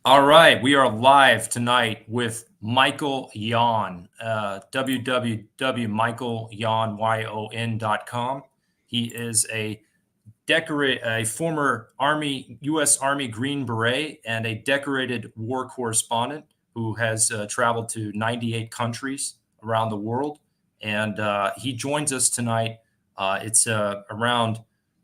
All right, we are live tonight with Michael Yon, www.michaelyon.com. He is a former U.S. Army Green Beret and a decorated war correspondent who has traveled to 98 countries around the world. And he joins us tonight. It's around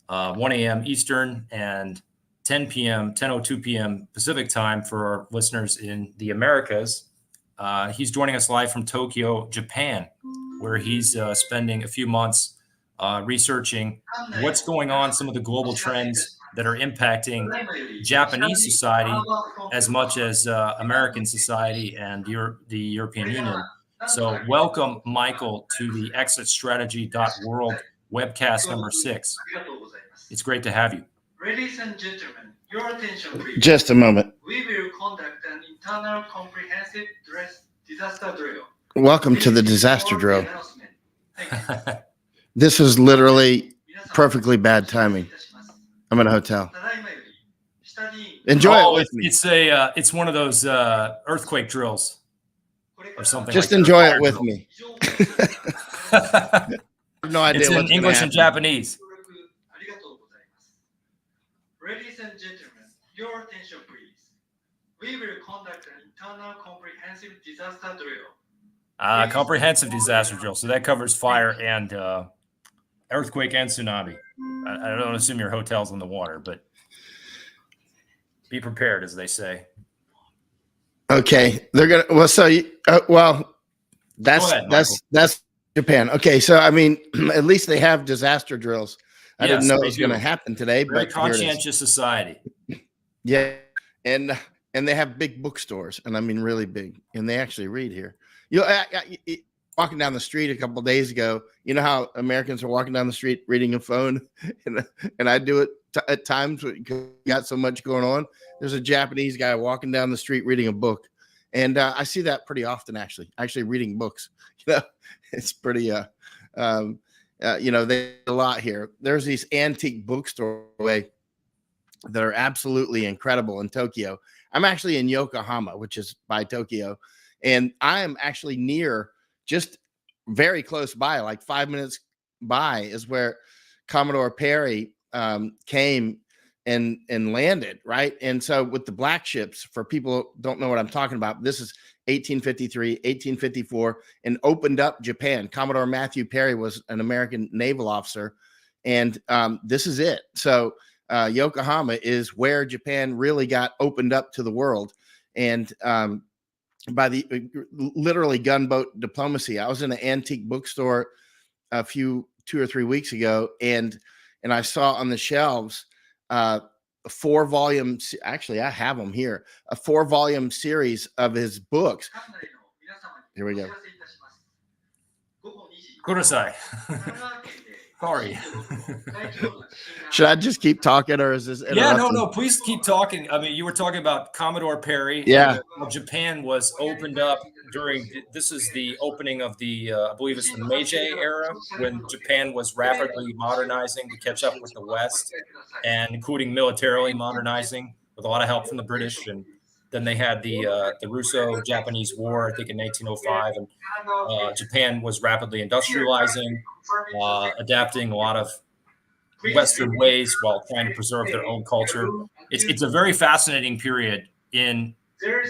1 a.m. Eastern and 10 p.m., 10:02 p.m. Pacific time for our listeners in the Americas. He's joining us live from Tokyo, Japan, where he's spending a few months researching what's going on, some of the global trends that are impacting Japanese society as much as American society and the European Union. So welcome, Michael, to the exitstrategy.world webcast number 6. It's great to have you. Ladies and gentlemen, your attention please. Just a moment. We will conduct an internal comprehensive disaster drill. Welcome to the disaster drill. This is literally perfectly bad timing. I'm in a hotel. Enjoy it with me. It's one of those earthquake drills or something. Just like enjoy it with me. I have no idea. It's in English and Japanese. Ladies and gentlemen, your attention please. We will conduct an internal comprehensive disaster drill. Comprehensive disaster drill. So that covers fire and earthquake and tsunami. I don't assume your hotel's on the water, but be prepared, as they say. Okay, they're gonna. Well, so that's Japan. Okay, so I mean, at least they have disaster drills. I didn't know it was going to happen today. Very but conscientious society. Yeah, and they have big bookstores, and I mean really big, and they actually read here. You know, walking down the street a couple of days ago, you know how Americans are walking down the street reading a phone, and I do it at times because we got so much going on. There's a Japanese guy walking down the street reading a book, and I see that pretty often. Actually reading books. You know, it's pretty. You know, they a lot here. There's these antique bookstores that are absolutely incredible in Tokyo. I'm actually in Yokohama, which is by Tokyo, and I am actually near, just very close by, like 5 minutes by, is where Commodore Perry came and landed, right? And so with the black ships, for people who don't know what I'm talking about, this is 1853, 1854, and opened up Japan. Commodore Matthew Perry was an American naval officer, and this is it. So Yokohama is where Japan really got opened up to the world, and by the literally gunboat diplomacy. I was in an antique bookstore 2 or 3 weeks ago, and I saw on the shelves a 4-volume, actually I have them here, a 4-volume series of his books. Here we go. Kurosai. Sorry. Should I just keep talking, or is this? Yeah, no, please keep talking. I mean, you were talking about Commodore Perry. Yeah. Japan was opened up this is the opening of the, I believe it's the Meiji era, when Japan was rapidly modernizing to catch up with the West, and including militarily modernizing with a lot of help from the British. And then they had the Russo-Japanese War, I think in 1905, and Japan was rapidly industrializing, adapting a lot of Western ways while trying to preserve their own culture. It's a very fascinating period in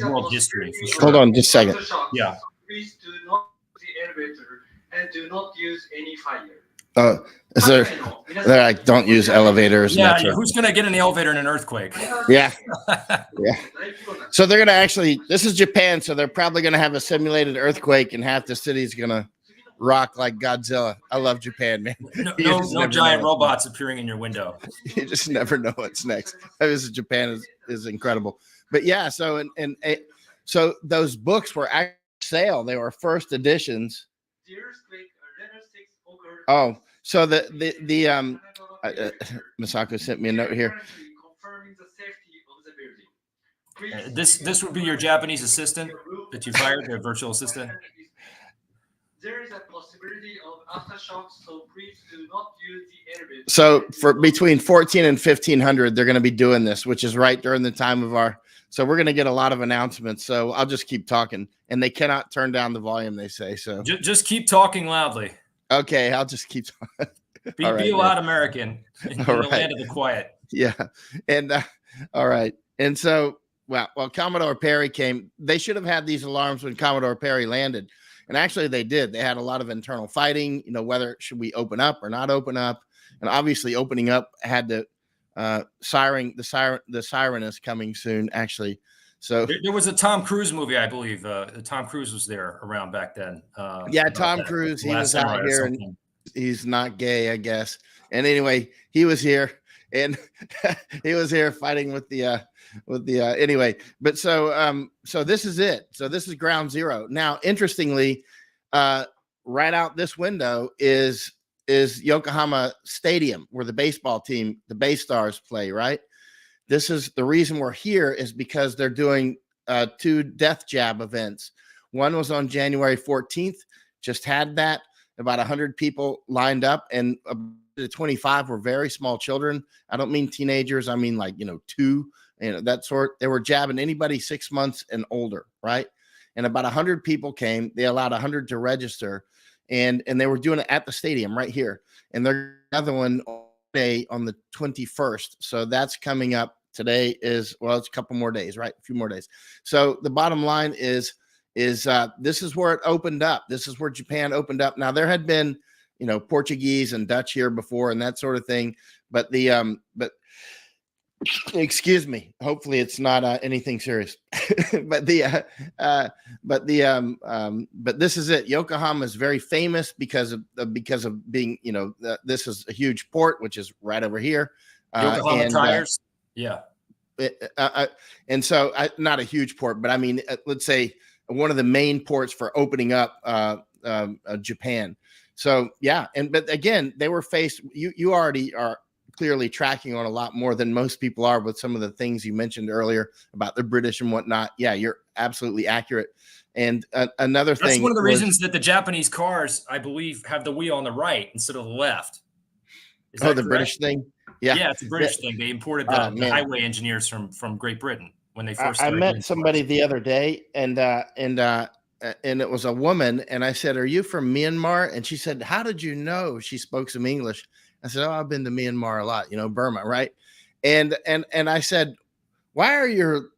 world history. For sure. Hold on just a second. Yeah. Please do not use the elevator and do not use any fire. They're like, don't use elevators. Yeah, who's going to get in the elevator in an earthquake? Yeah. Yeah. So they're going to actually, this is Japan, so they're probably going to have a simulated earthquake, and half the city's going to rock like Godzilla. I love Japan, man. No giant robots appearing in your window. You just never know what's next. Japan is incredible. But yeah, so so those books were actually sale. They were first editions. Oh, so Misako sent me a note here. This would be your Japanese assistant that you fired, your virtual assistant. There is a possibility of aftershocks, so please do not use the elevator. So for between 14 and 1500, they're going to be doing this, which is right during the time of our So we're going to get a lot of announcements. So I'll just keep talking, and they cannot turn down the volume, they say. So just keep talking loudly. okay, I'll just keep talking. Be right, a loud American in the land of the quiet. Yeah. And all right. And so, well, Commodore Perry came. They should have had these alarms when Commodore Perry landed. And actually they did. They had a lot of internal fighting, whether should we open up or not open up. And obviously opening up had to the siren is coming soon, actually. So there was a Tom Cruise movie, I believe. Tom Cruise was there around back then. Yeah, Tom Cruise, he was out here, and he's not gay, I guess. And anyway, he was here, and he was here fighting with the anyway. But so this is it. So this is ground zero. Now, interestingly, right out this window is Yokohama Stadium, where the baseball team, the Bay Stars, play, right? This is the reason we're here, is because they're doing 2 death jab events. One was on January 14th, just had that, about 100 people lined up, and the 25 were very small children. I don't mean teenagers. I mean, like, 2, that sort. They were jabbing anybody 6 months and older, right? And about 100 people came. They allowed 100 to register, and they were doing it at the stadium right here. And there's another one on the 21st. So that's coming up. Today is, well, it's a couple more days, right? A few more days. So the bottom line is this is where it opened up. This is where Japan opened up. Now there had been, Portuguese and Dutch here before and that sort of thing. But excuse me, hopefully it's not anything serious. but this is it. Yokohama is very famous because of being, this is a huge port, which is right over here. Yokohama tires. Yeah. And so not a huge port, but I mean, let's say one of the main ports for opening up Japan. So, yeah. But again, they were faced, you already are clearly tracking on a lot more than most people are with some of the things you mentioned earlier about the British and whatnot. Yeah, you're absolutely accurate. And another thing. That's one of the reasons that the Japanese cars, I believe, have the wheel on the right instead of the left. Is that the correct? British thing? Yeah, it's a British thing. They imported the highway engineers from Great Britain when they first started. I met somebody the other day, and it was a woman, and I said, "Are you from Myanmar?" And she said, "How did you know?" She spoke some English. I said, "Oh, I've been to Myanmar a lot, Burma, right?" And I said, "Why are your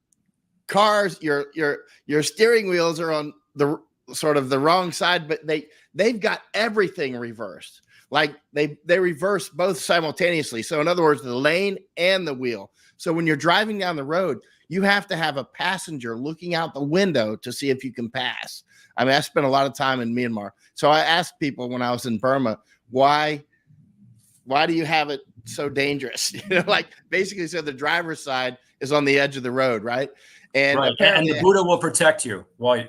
cars, your steering wheels are on the sort of the wrong side, but they've got everything reversed." Like they reverse both simultaneously. So in other words, the lane and the wheel. So when you're driving down the road, you have to have a passenger looking out the window to see if you can pass. I mean, I spent a lot of time in Myanmar. So I asked people when I was in Burma, why do you have it so dangerous? Like basically, so the driver's side is on the edge of the road, right? And right. And the Buddha will protect you while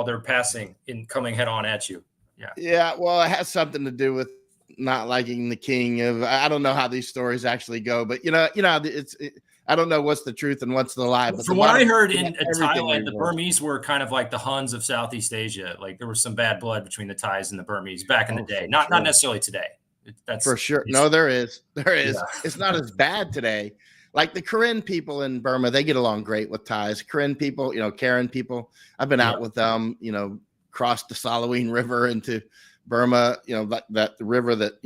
they're passing and coming head on at you. Yeah. Yeah. Well, it has something to do with not liking the king. I don't know how these stories actually go, but I don't know what's the truth and what's the lie. But from what I heard in Thailand, the Burmese were kind of like the Huns of Southeast Asia. Like there was some bad blood between the Thais and the Burmese back in the day. Not necessarily today. That's for sure. No, there is. Yeah. It's not as bad today. Like the Karen people in Burma, they get along great with Thais. Karen people, Karen people. I've been out with them. Crossed the Salaween River into Burma, that the river that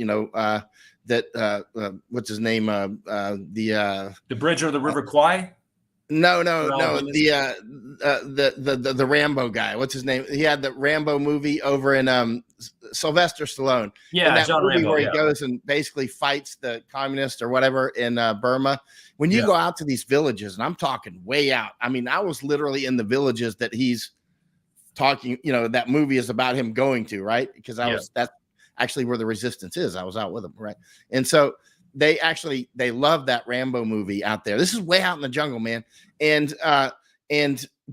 what's his name? The bridge over the River Kwai? No, the Rambo guy. What's his name? He had the Rambo movie over in Sylvester Stallone. Yeah, that John movie Rambo, where he goes and basically fights the communists or whatever in Burma. When you go out to these villages, and I'm talking way out. I mean, I was literally in the villages that he's talking, that movie is about him going to, right? Because that's actually where the resistance is. I was out with him, right? And so they love that Rambo movie out there. This is way out in the jungle, man. And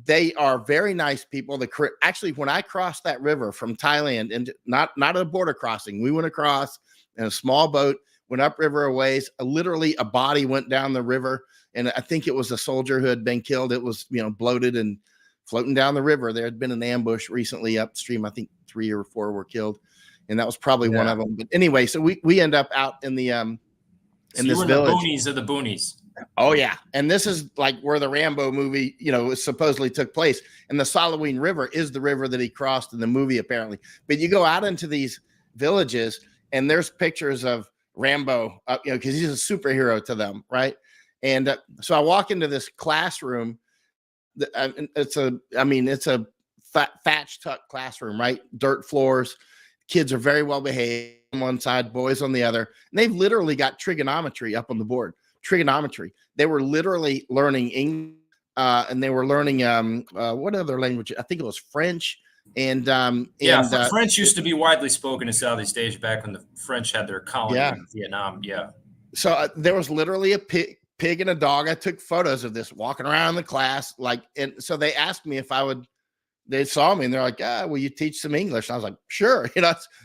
they are very nice people. Actually, when I crossed that river from Thailand, and not a border crossing, we went across in a small boat, went upriver a ways. Literally, a body went down the river, and I think it was a soldier who had been killed. It was bloated and floating down the river. There had been an ambush recently upstream. I think 3 or 4 were killed, and that was probably one of them. But anyway, so we end up out in the in this village. The boonies of the boonies. Oh yeah, and this is like where the Rambo movie, supposedly took place. And the Salween River is the river that he crossed in the movie, apparently. But you go out into these villages, and there's pictures of Rambo, because he's a superhero to them, right? And so I walk into this classroom. It's a thatch tuck classroom, right? Dirt floors. Kids are very well behaved on one side, boys on the other. And they've literally got trigonometry up on the board. Trigonometry. They were literally learning English, and they were learning what other language? I think it was French. And French used to be widely spoken in Southeast Asia back when the French had their colony in Vietnam. Yeah. So there was literally a pig and a dog. I took photos of this walking around the class, and so they asked me if I would. They saw me and they're like, will you teach some English? And I was like, sure.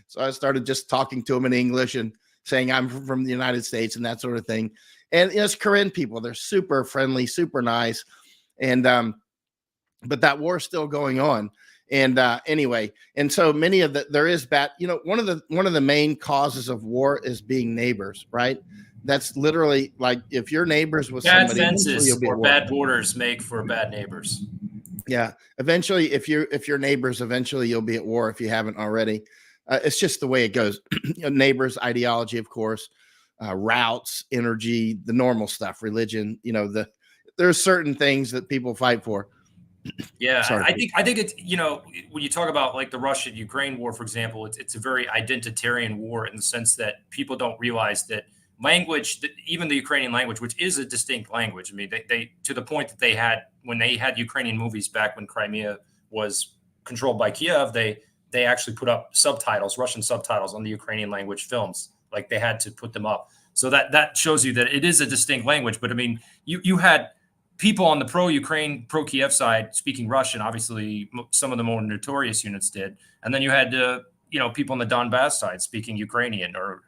So I started just talking to them in English and saying I'm from the United States and that sort of thing. And it's Korean people. They're super friendly, super nice. And, but that war's still going on. And anyway, and so many of there is bad, one of the main causes of war is being neighbors, right? That's literally like if your neighbors with bad somebody, fences or bad borders make for bad neighbors. Yeah, eventually, if you're neighbors, eventually you'll be at war if you haven't already. It's just the way it goes. Neighbors, ideology, of course, routes, energy, the normal stuff, religion. There's certain things that people fight for. Yeah, I think it's when you talk about like the Russia-Ukraine war, for example, it's a very identitarian war in the sense that people don't realize that language, even the Ukrainian language, which is a distinct language. I mean, they to the point that they had when they had Ukrainian movies back when Crimea was controlled by Kiev, they actually put up subtitles, Russian subtitles on the Ukrainian language films. Like they had to put them up. So that shows you that it is a distinct language. But I mean, you had people on the pro-Ukraine, pro-Kiev side speaking Russian. Obviously, some of the more notorious units did. And then you had people on the Donbass side speaking Ukrainian or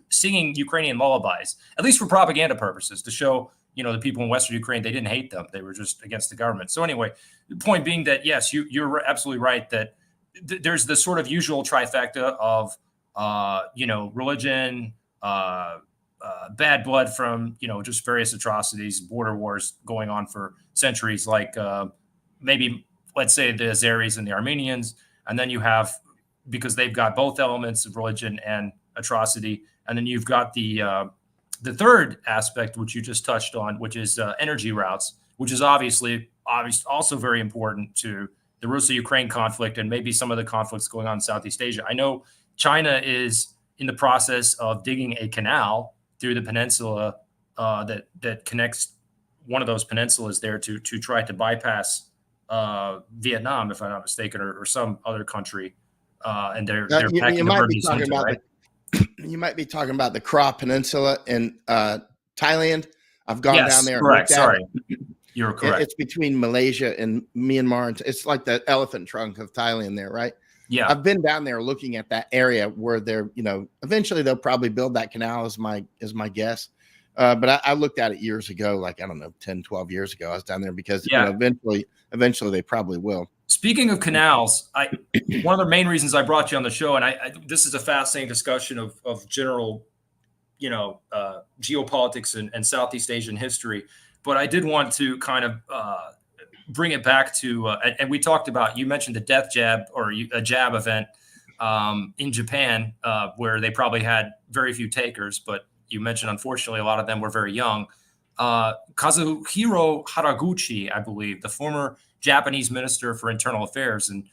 singing Ukrainian lullabies, at least for propaganda purposes, to show, the people in Western Ukraine, they didn't hate them. They were just against the government. So anyway, the point being that, yes, you're absolutely right that there's the sort of usual trifecta of, religion, bad blood from, just various atrocities, border wars going on for centuries, like maybe, let's say, the Azeris and the Armenians. And then you have, because they've got both elements of religion and atrocity. And then you've got the third aspect, which you just touched on, which is energy routes, which is obviously also very important to the Russia-Ukraine conflict and maybe some of the conflicts going on in Southeast Asia. I know China is in the process of digging a canal through the peninsula that connects one of those peninsulas there to try to bypass Vietnam, if I'm not mistaken, or some other country. And they're you might be talking about right? You might be talking about the Kra Peninsula in Thailand. I've gone down there. Correct. Sorry, you're correct. It's between Malaysia and Myanmar. It's like the elephant trunk of Thailand there, right? Yeah, I've been down there looking at that area where they're, eventually they'll probably build that canal is my guess. But I looked at it years ago, like, I don't know, 10, 12 years ago. I was down there because eventually they probably will. Speaking of canals, one of the main reasons I brought you on the show, and this is a fascinating discussion of general, geopolitics and Southeast Asian history, but I did want to kind of bring it back to, and we talked about, you mentioned the death jab or a jab event in Japan, where they probably had very few takers, but you mentioned, unfortunately, a lot of them were very young. Kazuhiro Haraguchi, I believe, the former Japanese Minister for Internal Affairs. And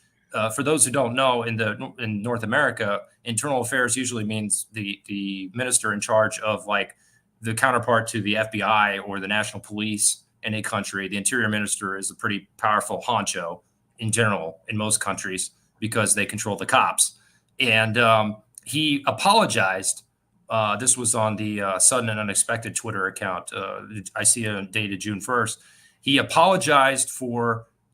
for those who don't know, in North America, internal affairs usually means the minister in charge of like the counterpart to the FBI or the national police in a country. The interior minister is a pretty powerful honcho in general in most countries because they control the cops. And he apologized. This was on the Sudden and Unexpected Twitter account. I see it dated June 1st. He apologized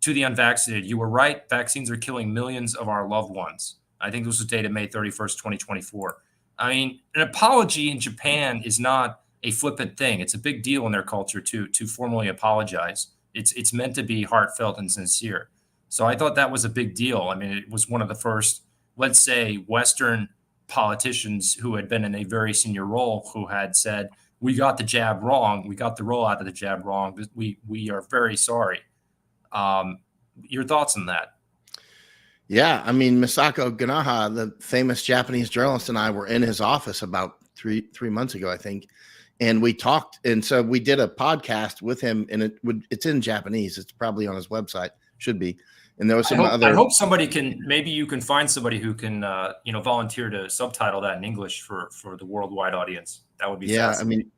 to the unvaccinated. You were right. Vaccines are killing millions of our loved ones. I think this was dated May 31st, 2024. I mean, an apology in Japan is not a flippant thing. It's a big deal in their culture to formally apologize. It's meant to be heartfelt and sincere. So I thought that was a big deal. I mean, it was one of the first, let's say, Western politicians who had been in a very senior role who had said, we got the jab wrong. We got the rollout of the jab wrong. We are very sorry. Your thoughts on that? Yeah, I mean, Misako Ganaha, the famous Japanese journalist, and I were in his office about three months ago, I think, and we talked. And so we did a podcast with him, and it's in Japanese. It's probably on his website, should be. And there was some I hope somebody can. Maybe you can find somebody who can, volunteer to subtitle that in English for the worldwide audience. That would be fascinating.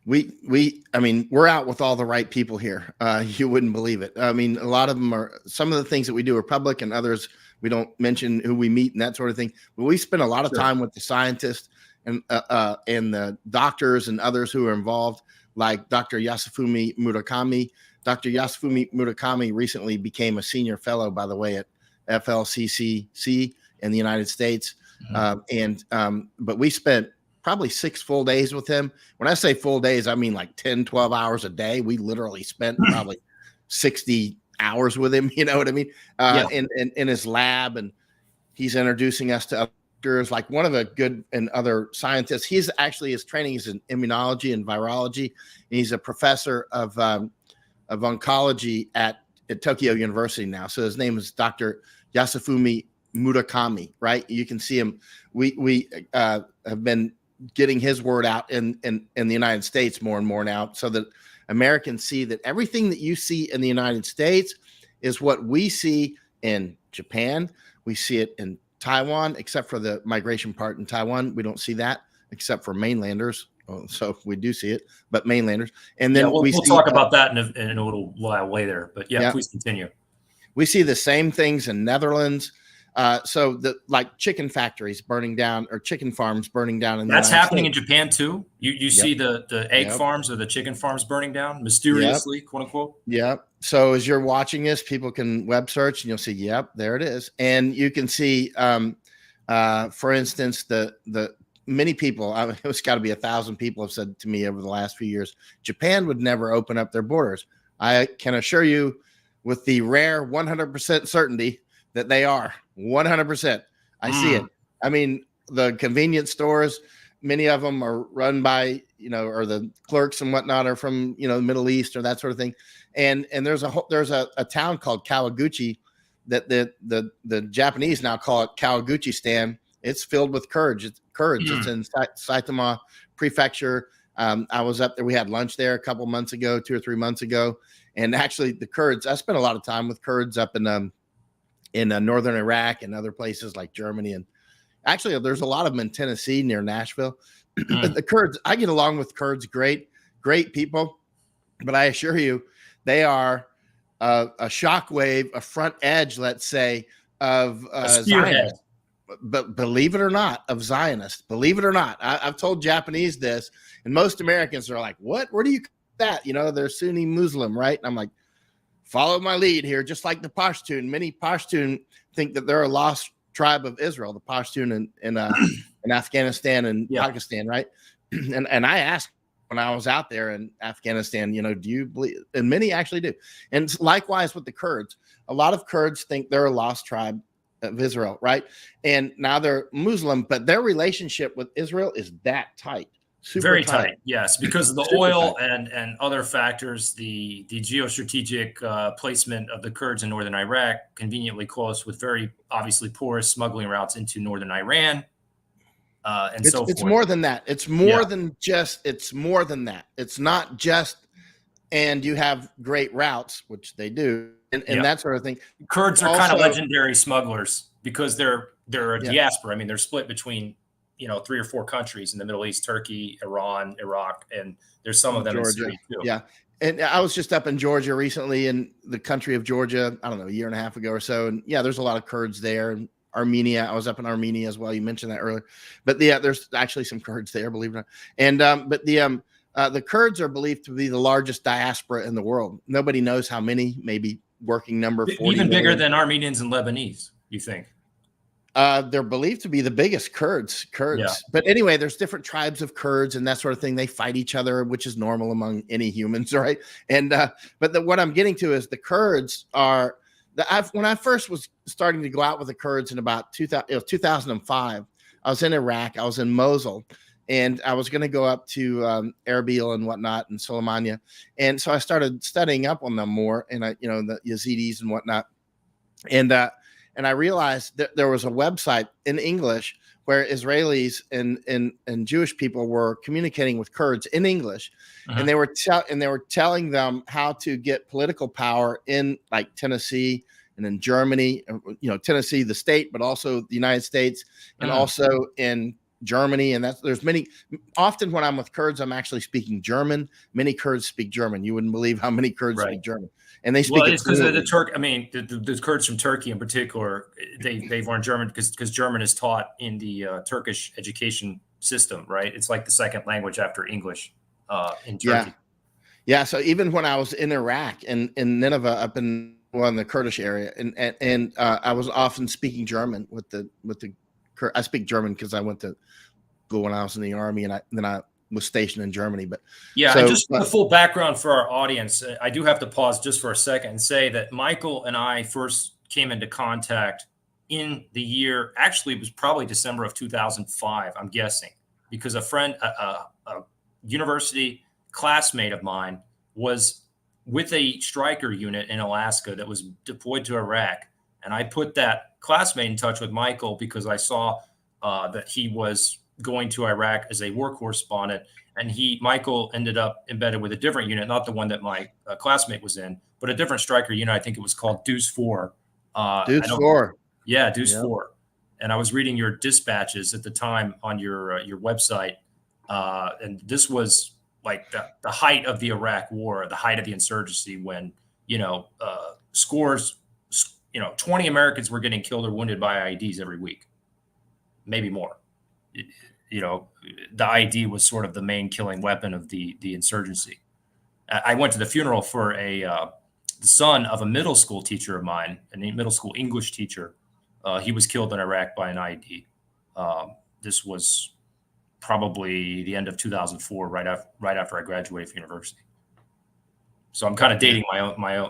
I mean, we're out with all the right people here. You wouldn't believe it. I mean, a lot of them some of the things that we do are public, and others we don't mention who we meet and that sort of thing. But we spend a lot of time with the scientists and the doctors and others who are involved, like Dr. Yasufumi Murakami. Dr. Yasufumi Murakami recently became a senior fellow, by the way, at FLCCC in the United States. But we spent probably 6 full days with him. When I say full days, I mean like 10, 12 hours a day. We literally spent probably 60 hours with him. You know what I mean? In his lab, and he's introducing us to others, like one of the good and other scientists. He's actually, his training is in immunology and virology. And he's a professor of oncology at Tokyo University now. So his name is Dr. Yasufumi Murakami, right? You can see him. We have been getting his word out in the United States more and more now, so that Americans see that everything that you see in the United States is what we see in Japan. We see it in Taiwan, except for the migration part in Taiwan. We don't see that except for mainlanders. So we do see it, but mainlanders. And then we'll talk about that in a little while later. But please continue. We see the same things in Netherlands. So like chicken factories burning down, or chicken farms burning down. That's happening in Japan too. You see the egg farms or the chicken farms burning down mysteriously, quote unquote. Yeah. So as you're watching this, people can web search and you'll see, yep, there it is. And you can see, for instance, the many people, it's got to be 1,000 people have said to me over the last few years, Japan would never open up their borders. I can assure you with the rare 100% certainty that they are 100%. I see it. I mean, the convenience stores, many of them are run by, or the clerks and whatnot are from, the Middle East or that sort of thing. And there's a town called Kawaguchi that the Japanese now call it Kawaguchistan. It's filled with Kurds. It's in Saitama Prefecture. I was up there. We had lunch there a couple months ago, 2 or 3 months ago. And actually the Kurds, I spent a lot of time with Kurds up in northern Iraq and other places like Germany. And actually there's a lot of them in Tennessee near Nashville. But the Kurds, I get along with Kurds. Great people. But I assure you, they are a shockwave, a front edge, let's say, of Zionists. But believe it or not, of Zionists. Believe it or not, I've told Japanese this, and most Americans are like, "What? Where do you that?" They're Sunni Muslim, right? And I'm like, follow my lead here. Just like the Pashtun, many Pashtun think that they're a lost tribe of Israel. The Pashtun in Afghanistan and Pakistan, right? And I asked when I was out there in Afghanistan, do you believe? And many actually do. And likewise with the Kurds, a lot of Kurds think they're a lost tribe of Israel, right? And now they're Muslim, but their relationship with Israel is that tight. Very tight. Yes, because of the oil and other factors, the geostrategic placement of the Kurds in northern Iraq, conveniently close with very obviously porous smuggling routes into northern Iran, and so forth. It's more than that. It's more than just. It's more than that. It's not just. And you have great routes, which they do, and that sort of thing. Kurds are kind of legendary smugglers because they're a diaspora. I mean, they're split between 3 or 4 countries in the Middle East: Turkey, Iran, Iraq, and there's some of them in Syria too. Yeah. And I was just up in Georgia recently, in the country of Georgia, I don't know, a year and a half ago or so. And there's a lot of Kurds there. And Armenia, I was up in Armenia as well. You mentioned that earlier, but there's actually some Kurds there, believe it or not. And, but the Kurds are believed to be the largest diaspora in the world. Nobody knows how many, maybe working number 40 even bigger than Armenians and Lebanese, you think? They're believed to be the biggest Kurds. But anyway, there's different tribes of Kurds and that sort of thing. They fight each other, which is normal among any humans, right? And what I'm getting to is the Kurds are when I first was starting to go out with the Kurds in about 2005, I was in Iraq, I was in Mosul, and I was going to go up to Erbil and whatnot and Soleimania, and so I started studying up on them more, and the Yazidis and whatnot, and I realized that there was a website in English where Israelis and Jewish people were communicating with Kurds in English, and they were telling them how to get political power in like Tennessee and in Germany, Tennessee, the state, but also the United States, and also in Germany. And there's many. Often when I'm with Kurds, I'm actually speaking German. Many Kurds speak German. You wouldn't believe how many Kurds speak German. And they speak. Well, it's because of the Turk. I mean, the Kurds from Turkey in particular, they've learned German because German is taught in the Turkish education system, right? It's like the second language after English in Turkey. Yeah. So even when I was in Iraq and in Nineveh, up in the Kurdish area, and I was often speaking German with the. I speak German because I went to school when I was in the army, and then I was stationed in Germany. But just the full background for our audience, I do have to pause just for a second and say that Michael and I first came into contact in the year, actually it was probably December of 2005, I'm guessing, because a friend, a university classmate of mine was with a Stryker unit in Alaska that was deployed to Iraq. And I put that classmate in touch with Michael because I saw that he was going to Iraq as a war correspondent, and Michael ended up embedded with a different unit, not the one that my classmate was in, but a different Stryker unit. I think it was called Deuce 4. Deuce 4. Yeah, Deuce 4. And I was reading your dispatches at the time on your website, and this was like the height of the Iraq War, the height of the insurgency, when 20 Americans were getting killed or wounded by IEDs every week, maybe more. The IED was sort of the main killing weapon of the insurgency. I went to the funeral for the son of a middle school teacher of mine, a middle school English teacher. He was killed in Iraq by an IED. This was probably the end of 2004, right after I graduated from university. So I'm kind of dating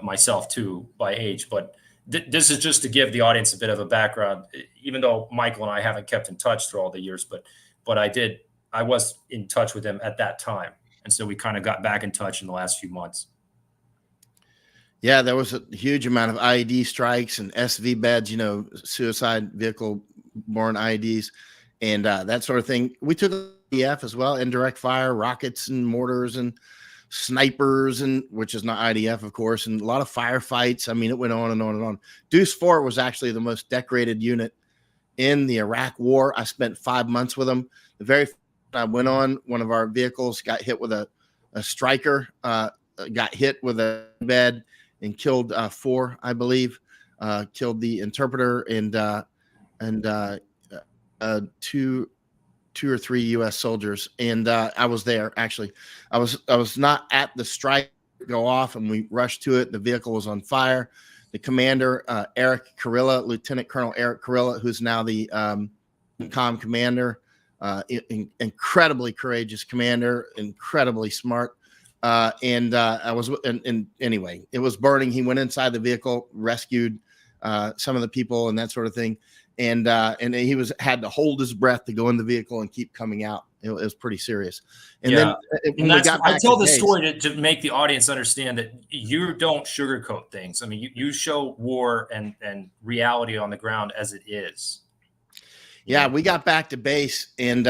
myself too by age, but this is just to give the audience a bit of a background, even though Michael and I haven't kept in touch through all the years, but I was in touch with him at that time. And so we kind of got back in touch in the last few months. Yeah, there was a huge amount of IED strikes and SV beds, suicide vehicle borne IEDs and that sort of thing. We took IDF as well, indirect fire, rockets and mortars and snipers, and which is not IDF, of course, and a lot of firefights. I mean, it went on and on and on. Deuce 4 was actually the most decorated unit in the Iraq War. I spent 5 months with them. The very first I went on, one of our vehicles got hit with a Stryker, got hit with a bed and killed 4, I believe. Killed the interpreter and 2 or 3 U.S. soldiers, and I was there. Actually, I was not at the strike go off, and we rushed to it. The vehicle was on fire. The commander, Eric Kurilla, Lieutenant Colonel Eric Kurilla, who's now the COM commander, incredibly courageous commander, incredibly smart. And I was, and anyway, it was burning. He went inside the vehicle, rescued some of the people and that sort of thing. And he had to hold his breath to go in the vehicle and keep coming out. It was pretty serious. And then I tell this story to make the audience understand that you don't sugarcoat things. I mean, you show war and reality on the ground as it is. Yeah, we got back to base, and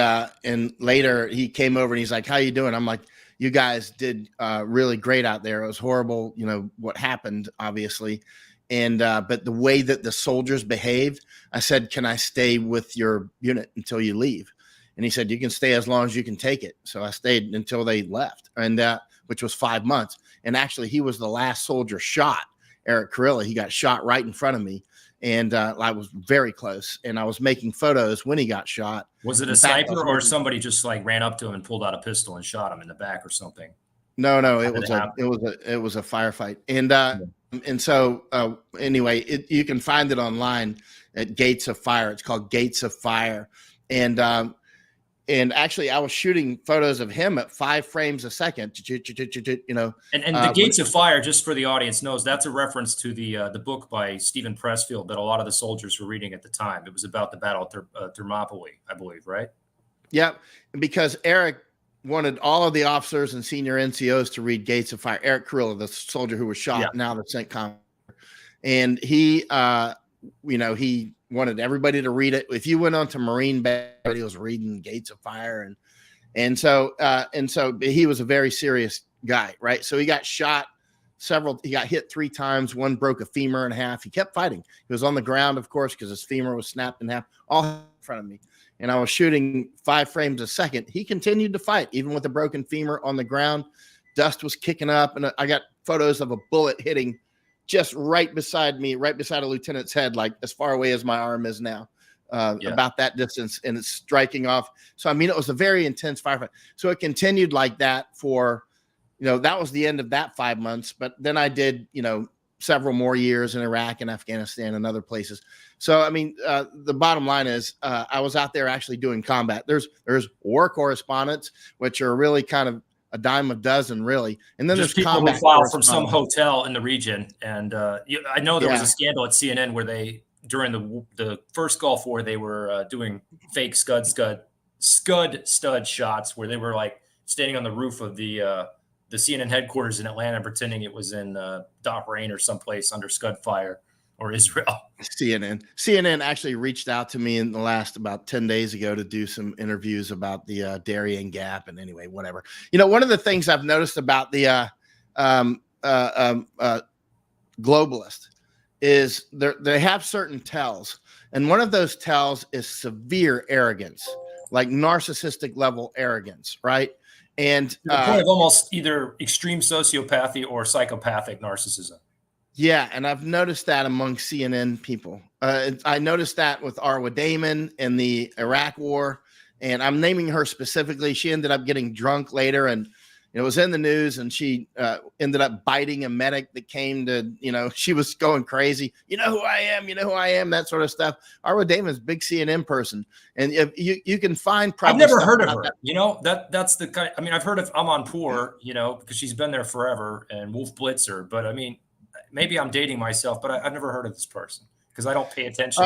later he came over and he's like, "How you doing?" I'm like, "You guys did really great out there. It was horrible, what happened, obviously." And but the way that the soldiers behaved, I said, "Can I stay with your unit until you leave?" And he said, "You can stay as long as you can take it." So I stayed until they left, and which was 5 months. And actually, he was the last soldier shot. Eric Kurilla, he got shot right in front of me, and I was very close. And I was making photos when he got shot. Was it a sniper or somebody just like ran up to him and pulled out a pistol and shot him in the back or something? No, it was a firefight. And so anyway, you can find it online at Gates of Fire. It's called Gates of Fire. And actually I was shooting photos of him at 5 frames a second, And the Gates of Fire, just for the audience knows, that's a reference to the book by Stephen Pressfield that a lot of the soldiers were reading at the time. It was about the Battle of Thermopylae, I believe, right? Yep. Because Eric wanted all of the officers and senior NCOs to read Gates of Fire. Eric Carrillo, the soldier who was shot, now the CENTCOM, and he, he wanted everybody to read it. If you went on to Marine Bay, he was reading Gates of Fire, and so he was a very serious guy, right? So he got shot he got hit 3 times. One broke a femur in half. He kept fighting. He was on the ground, of course, because his femur was snapped in half, all in front of me. And I was shooting 5 frames a second. He continued to fight, even with a broken femur on the ground. Dust was kicking up, and I got photos of a bullet hitting just right beside me, right beside a lieutenant's head, like as far away as my arm is now, about that distance, and it's striking off. So, I mean, it was a very intense firefight. So it continued like that for, that was the end of that 5 months. But then I did, several more years in Iraq and Afghanistan and other places. So, I mean, the bottom line is I was out there actually doing combat. There's war correspondents, which are really kind of a dime a dozen, really. And then there's there's people who file from some hotel in the region. And I know there was a scandal at CNN where they, during the first Gulf War, they were doing fake scud stud shots where they were like standing on the roof of the CNN headquarters in Atlanta, pretending it was in Bahrain or someplace under scud fire, or Israel. CNN actually reached out to me in the last about 10 days ago to do some interviews about the Darien Gap. And anyway, whatever. One of the things I've noticed about the globalist is they have certain tells. And one of those tells is severe arrogance, like narcissistic level arrogance, right? And the point of almost either extreme sociopathy or psychopathic narcissism. Yeah, and I've noticed that among CNN people. I noticed that with Arwa Damon in the Iraq War, and I'm naming her specifically. She ended up getting drunk later, and it was in the news, and she ended up biting a medic that came to, she was going crazy. You know who I am, that sort of stuff. Arwa Damon's a big CNN person, and if you can find probably. I've never heard of her. That's the kind. I mean, I've heard of Amanpour, because she's been there forever, and Wolf Blitzer, but I mean, maybe I'm dating myself, but I've never heard of this person because I don't pay attention.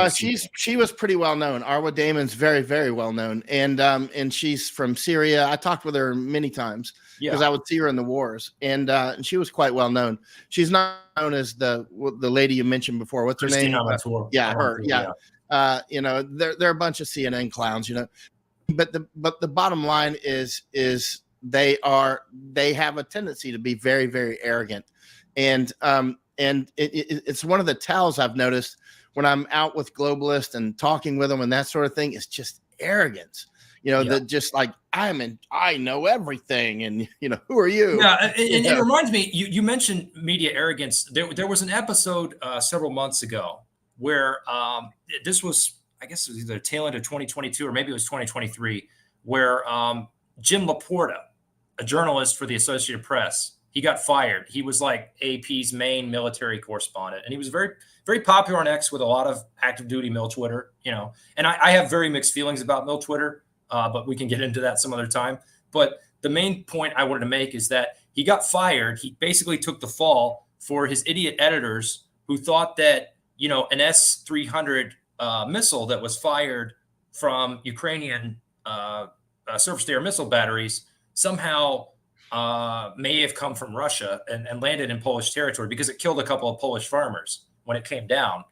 She was pretty well known. Arwa Damon's very, very well known, and she's from Syria. I talked with her many times because I would see her in the wars, and she was quite well known. She's not known as the lady you mentioned before. What's her name? Her. They're a bunch of CNN clowns, But the bottom line is they have a tendency to be very, very arrogant, and it's one of the tells I've noticed when I'm out with globalists and talking with them and that sort of thing. It's just arrogance, that just like I know everything, and who are you? Yeah, it reminds me. You mentioned media arrogance. There was an episode several months ago where this was, I guess, it was either tail end of 2022 or maybe it was 2023, where Jim Laporta, a journalist for the Associated Press, he got fired. He was like AP's main military correspondent, and he was very, very popular on X with a lot of active duty mil Twitter, and I have very mixed feelings about mil Twitter, but we can get into that some other time. But the main point I wanted to make is that he got fired. He basically took the fall for his idiot editors who thought that, an S-300 missile that was fired from Ukrainian surface-to-air missile batteries somehow may have come from Russia and landed in Polish territory because it killed a couple of Polish farmers when it came down.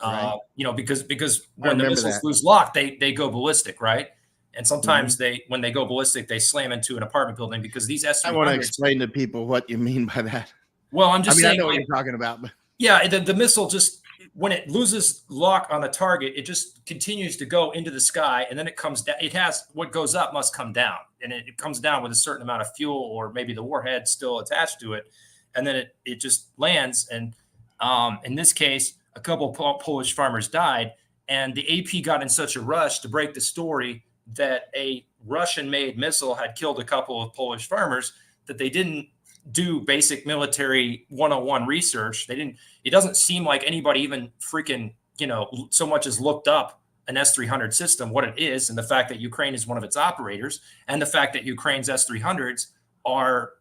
Right. Because when the missiles lose lock, they go ballistic, right? And sometimes when they go ballistic, they slam into an apartment building because these S-300s. I want to explain to people what you mean by that. Well, I'm just saying. I know what you're talking about. But. Yeah, the missile just, when it loses lock on the target, it just continues to go into the sky, and then it comes down. It has what goes up must come down, and it comes down with a certain amount of fuel or maybe the warhead still attached to it, and then it just lands. And in this case, a couple of Polish farmers died, and the AP got in such a rush to break the story that a Russian-made missile had killed a couple of Polish farmers that they didn't do basic military 101 research. It doesn't seem like anybody even freaking, so much as looked up an S-300 system, what it is, and the fact that Ukraine is one of its operators, and the fact that Ukraine's S-300s are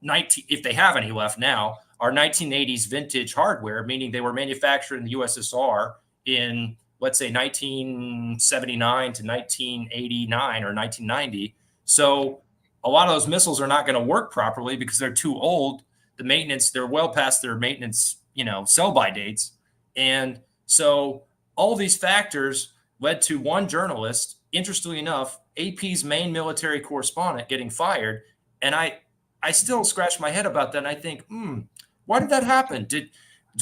if they have any left now, are 1980s vintage hardware, meaning they were manufactured in the USSR in let's say 1979 to 1989 or 1990. So a lot of those missiles are not going to work properly because they're too old. The maintenance, they're well past their maintenance, sell by dates. And so all these factors led to one journalist, interestingly enough, AP's main military correspondent, getting fired. And I still scratch my head about that. And I think, why did that happen?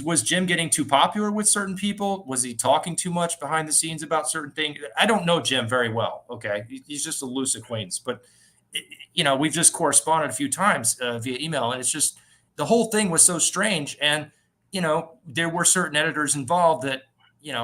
Was Jim getting too popular with certain people? Was he talking too much behind the scenes about certain things? I don't know Jim very well. Okay. He's just a loose acquaintance, but we've just corresponded a few times via email, and it's just, the whole thing was so strange. And, there were certain editors involved that,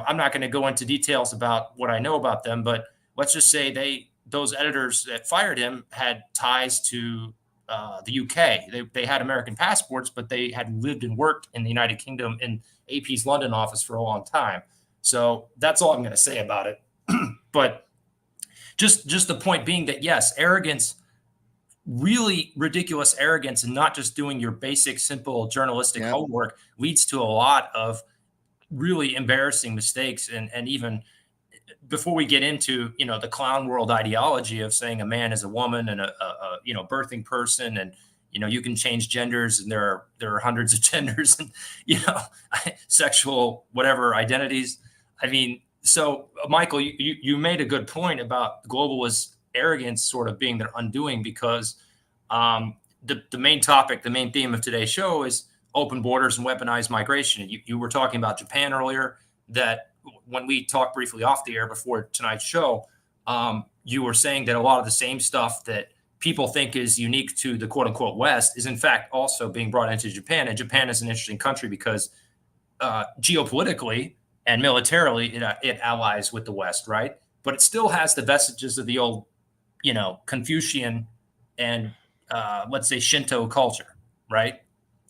I'm not going to go into details about what I know about them, but let's just say those editors that fired him had ties to the UK. They had American passports, but they had lived and worked in the United Kingdom in AP's London office for a long time. So that's all I'm going to say about it. But just the point being that, yes, arrogance, really ridiculous arrogance, and not just doing your basic, simple journalistic homework, leads to a lot of really embarrassing mistakes. And even before we get into, the clown world ideology of saying a man is a woman and a birthing person, and, you can change genders, and there are hundreds of genders and, sexual, whatever identities. I mean, so Michael, you made a good point about globalist arrogance sort of being their undoing, because the main topic, the main theme of today's show is open borders and weaponized migration. You were talking about Japan earlier, that when we talked briefly off the air before tonight's show, you were saying that a lot of the same stuff that people think is unique to the quote unquote West is in fact also being brought into Japan. And Japan is an interesting country because geopolitically and militarily it allies with the West, right? But it still has the vestiges of the old, Confucian and let's say Shinto culture, right?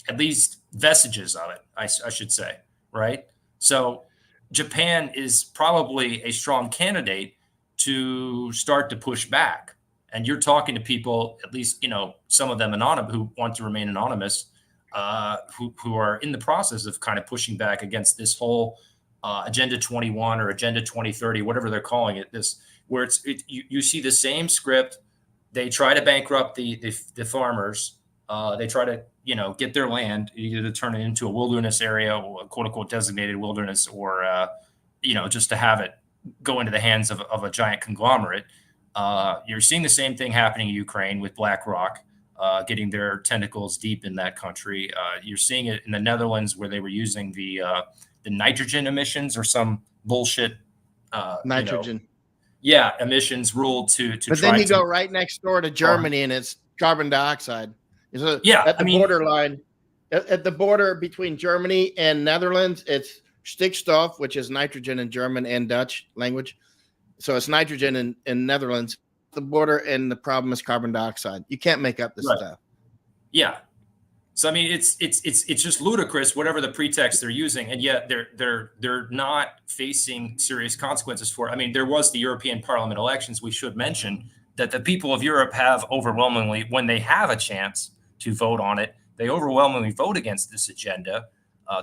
At least vestiges of it, I should say, right? So Japan is probably a strong candidate to start to push back. And you're talking to people, at least, some of them anonymous, who want to remain anonymous, who are in the process of kind of pushing back against this whole Agenda 21 or Agenda 2030, whatever they're calling it, where you see the same script. They try to bankrupt the farmers. They try to, get their land, either to turn it into a wilderness area, or a quote unquote designated wilderness, or, just to have it go into the hands of a giant conglomerate. You're seeing the same thing happening in Ukraine with BlackRock getting their tentacles deep in that country. You're seeing it in the Netherlands, where they were using the nitrogen emissions or some bullshit Nitrogen. Emissions rule to But then you go right next door to Germany and it's carbon dioxide. So at the borderline, at the border between Germany and Netherlands, it's Stickstoff, which is nitrogen in German and Dutch language. So it's nitrogen in Netherlands, the border, and the problem is carbon dioxide. You can't make up this stuff. Yeah. So I mean, it's just ludicrous, whatever the pretext they're using, and yet they're not facing serious consequences for it. I mean, there was the European Parliament elections. We should mention that the people of Europe have overwhelmingly, when they have a chance to vote on it, they overwhelmingly vote against this agenda.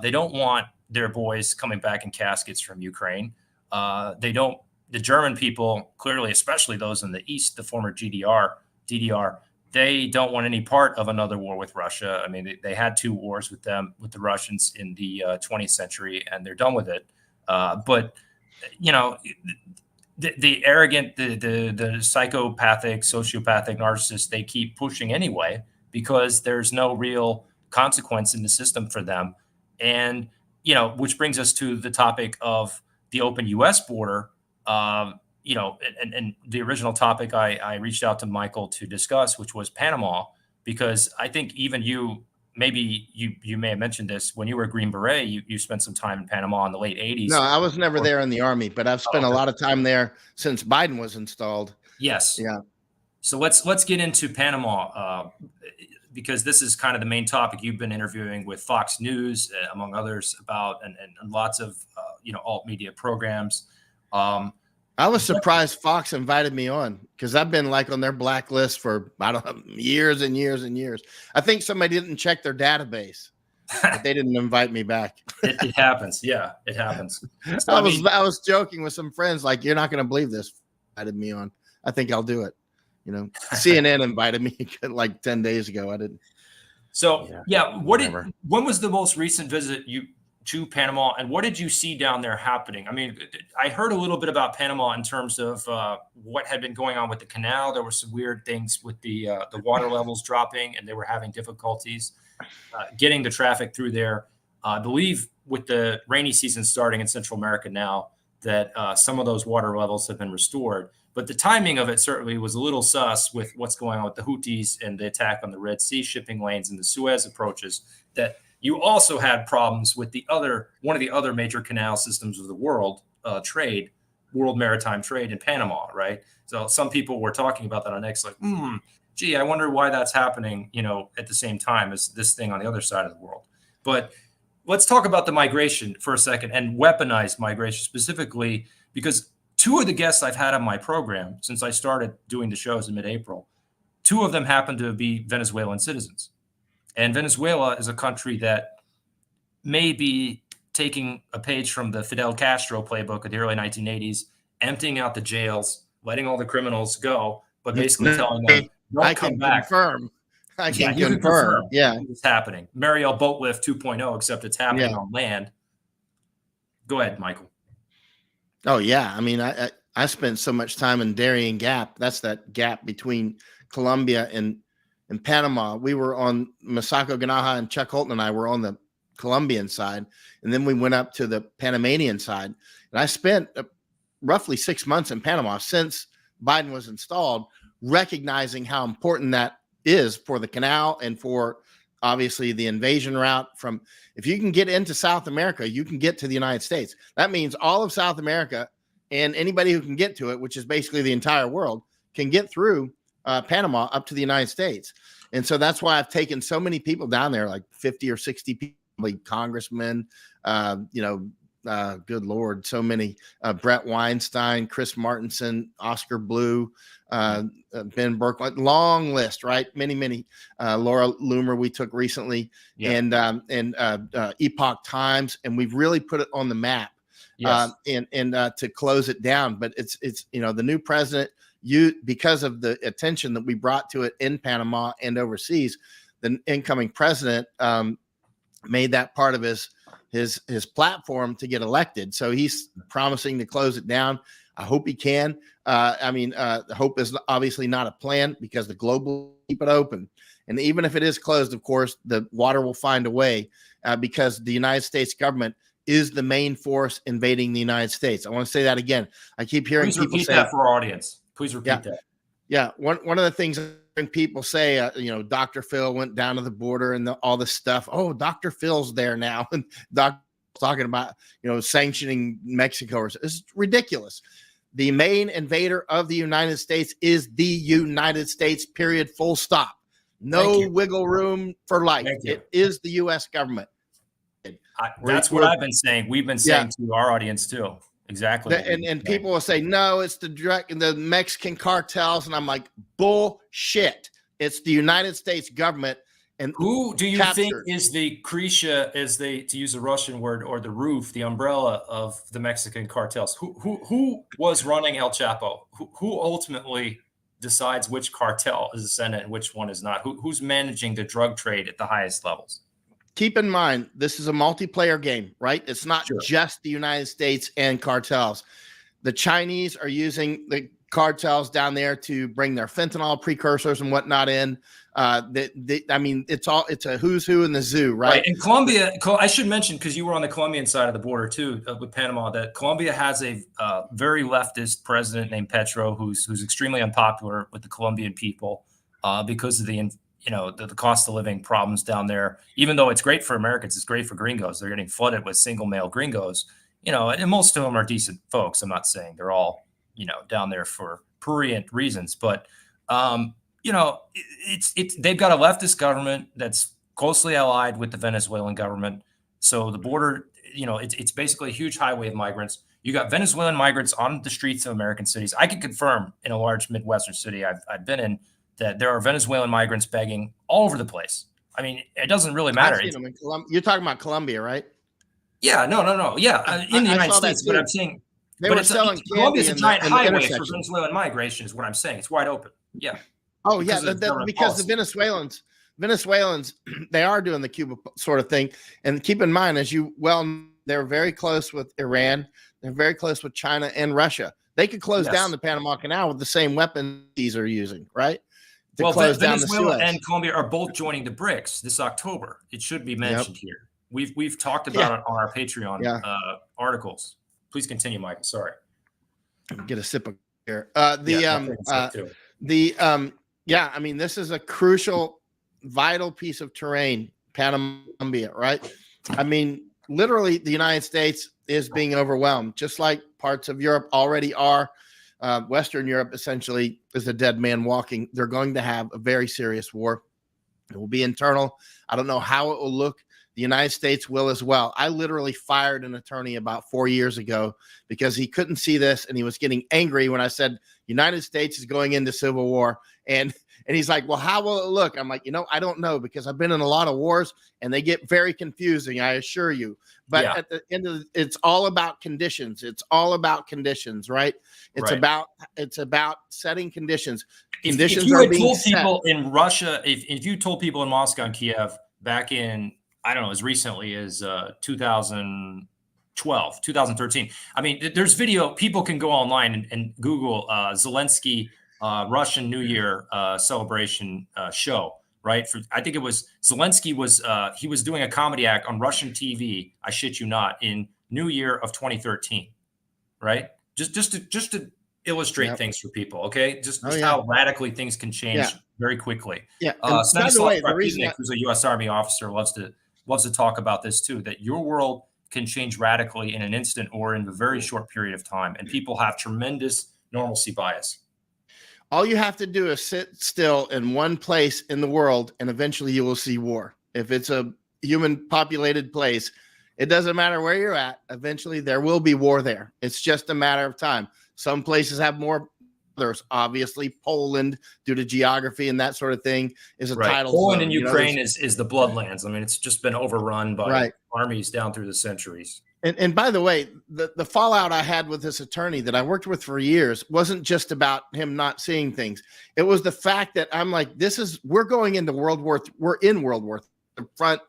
They don't want their boys coming back in caskets from Ukraine. The German people, clearly, especially those in the East, the former DDR, they don't want any part of another war with Russia. I mean, they had two wars with the Russians in the 20th century, and they're done with it. But, the arrogant, the psychopathic, sociopathic narcissists, they keep pushing anyway, because there's no real consequence in the system for them. And, which brings us to the topic of the open U.S. border. And the original topic I reached out to Michael to discuss, which was Panama, because I think even you may have mentioned this when you were a Green Beret, you spent some time in Panama in the late 80s. No, I was never there in the Army, but I've spent a lot of time there since Biden was installed. Yes. Yeah. So let's get into Panama, because this is kind of the main topic. You've been interviewing with Fox News, among others, about and lots of alt media programs. I was surprised Fox invited me on, because I've been on their blacklist for, I don't know, years and years and years. I think somebody didn't check their database. but they didn't invite me back. It happens. Yeah, it happens. So, I was joking with some friends, like, you're not going to believe this. Invited me on. I think I'll do it. You know, CNN invited me like 10 days ago. I didn't. So when was the most recent visit to Panama, and what did you see down there happening? I mean, I heard a little bit about Panama in terms of what had been going on with the canal. There were some weird things with the water levels dropping, and they were having difficulties getting the traffic through there. I believe with the rainy season starting in Central America now, that some of those water levels have been restored. But the timing of it certainly was a little sus with what's going on with the Houthis and the attack on the Red Sea shipping lanes and the Suez approaches. That you also had problems with one of the other major canal systems of the world, world maritime trade in Panama, right? So some people were talking about that on X, like, gee, I wonder why that's happening, at the same time as this thing on the other side of the world. But let's talk about the migration for a second, and weaponized migration specifically, because two of the guests I've had on my program since I started doing the shows in mid-April, two of them happen to be Venezuelan citizens. And Venezuela is a country that may be taking a page from the Fidel Castro playbook of the early 1980s, emptying out the jails, letting all the criminals go, but basically telling them, don't come back. I can confirm. Yeah. It's happening. Mariel Boatlift 2.0, except it's happening on land. Go ahead, Michael. Oh, yeah. I mean, I spent so much time in Darien Gap. That's that gap between Colombia and Panama. We were on Masako Ganaha, and Chuck Holton and I were on the Colombian side. And then we went up to the Panamanian side. And I spent roughly 6 months in Panama since Biden was installed, recognizing how important that is for the canal and for obviously the invasion route. From, if you can get into South America, you can get to the United States. That means all of South America and anybody who can get to it, which is basically the entire world, can get through Panama up to the United States. And so that's why I've taken so many people down there, like 50 or 60 people, like congressmen, good Lord, so many, Brett Weinstein, Chris Martinson, Oscar Blue, Ben Berkman, long list, right? Many, Laura Loomer we took recently, and Epoch Times, and we've really put it on the map, to close it down. But it's the new president, because of the attention that we brought to it in Panama and overseas, the incoming president made that part of his platform to get elected. So he's promising to close it down. I hope he can. The hope is obviously not a plan, because the global keep it open. And even if it is closed, of course, the water will find a way, because the United States government is the main force invading the United States. I want to say that again. I keep hearing people say that for our audience. Please repeat that. Yeah. One of the things people say, Dr. Phil went down to the border and all this stuff. Oh, Dr. Phil's there now. And Dr. talking about, sanctioning Mexico. It's ridiculous. The main invader of the United States is the United States, period, full stop. No wiggle room for life. It is the U.S. government. That's what I've been saying. We've been saying to our audience too. Exactly. And people will say, no, it's the Mexican cartels. And I'm like, bullshit. It's the United States government. And who do you think is the Krisha, to use a Russian word, or the roof, the umbrella of the Mexican cartels? Who was running El Chapo? Who ultimately decides which cartel is ascendant and which one is not? Who's managing the drug trade at the highest levels? Keep in mind, this is a multiplayer game, right? It's not just the United States and cartels. The Chinese are using the cartels down there to bring their fentanyl precursors and whatnot in. It's a who's who in the zoo, right? And Colombia, I should mention, because you were on the Colombian side of the border too, with Panama, that Colombia has a very leftist president named Petro, who's extremely unpopular with the Colombian people because of the cost of living problems down there. Even though it's great for Americans, it's great for gringos. They're getting flooded with single male gringos, and most of them are decent folks. I'm not saying they're all, down there for prurient reasons, but they've got a leftist government that's closely allied with the Venezuelan government. So the border, it's basically a huge highway of migrants. You got Venezuelan migrants on the streets of American cities. I can confirm in a large Midwestern city I've been in that there are Venezuelan migrants begging all over the place I mean, it doesn't really I've matter. seen them in You're talking about Colombia, right? Yeah, no. Yeah, in the I United saw that States, but too. I'm saying, They but were it's selling Colombia is candy a giant in the highway for intersection. Venezuelan migration, is what I'm saying. It's wide open. Yeah. Oh Because yeah, of government because the policy. Venezuelans, they are doing the Cuba sort of thing. And keep in mind, as you well know, they're very close with Iran. They're very close with China and Russia. They could close Yes. down the Panama Canal with the same weapons these are using, right? To Well, close down the Venezuela Suez. and Colombia are both joining the BRICS this October. It should be mentioned here. We've talked about it on our Patreon articles. Please continue, Michael. Sorry. Get a sip of here. I'll take a sip too. Yeah, I mean, this is a crucial, vital piece of terrain, Panama, right? I mean, literally, the United States is being overwhelmed, just like parts of Europe already are. Western Europe essentially is a dead man walking. They're going to have a very serious war. It will be internal. I don't know how it will look. The United States will as well. I literally fired an attorney about 4 years ago because he couldn't see this, and he was getting angry when I said United States is going into civil war. And he's like, well, how will it look? I'm like, I don't know, because I've been in a lot of wars and they get very confusing, I assure you. But at the end of it's all about conditions. It's all about conditions, right? It's about setting conditions. Conditions if you are had being told set. people in Russia, if you told people in Moscow and Kiev back in, I don't know, as recently as 2012, 2013. I mean, there's video. People can go online and Google Zelensky Russian New Year celebration show, right? I think it was Zelensky he was doing a comedy act on Russian TV. I shit you not, in New Year of 2013, right? Just to illustrate things for people, okay? Just how radically things can change very quickly. Yeah. By the way, the reason who's a U.S. Army officer loves to talk about this too, that your world can change radically in an instant or in a very short period of time, and people have tremendous normalcy bias. All you have to do is sit still in one place in the world, and eventually you will see war. If it's a human populated place, it doesn't matter where you're at. Eventually there will be war there. It's just a matter of time. Some places have more. Others, obviously, Poland, due to geography and that sort of thing, is a title. Poland zone. and Ukraine is the bloodlands. I mean, it's just been overrun by armies down through the centuries. And by the way, the fallout I had with this attorney that I worked with for years wasn't just about him not seeing things. It was the fact that I'm like, we're going into World War. We're in World War.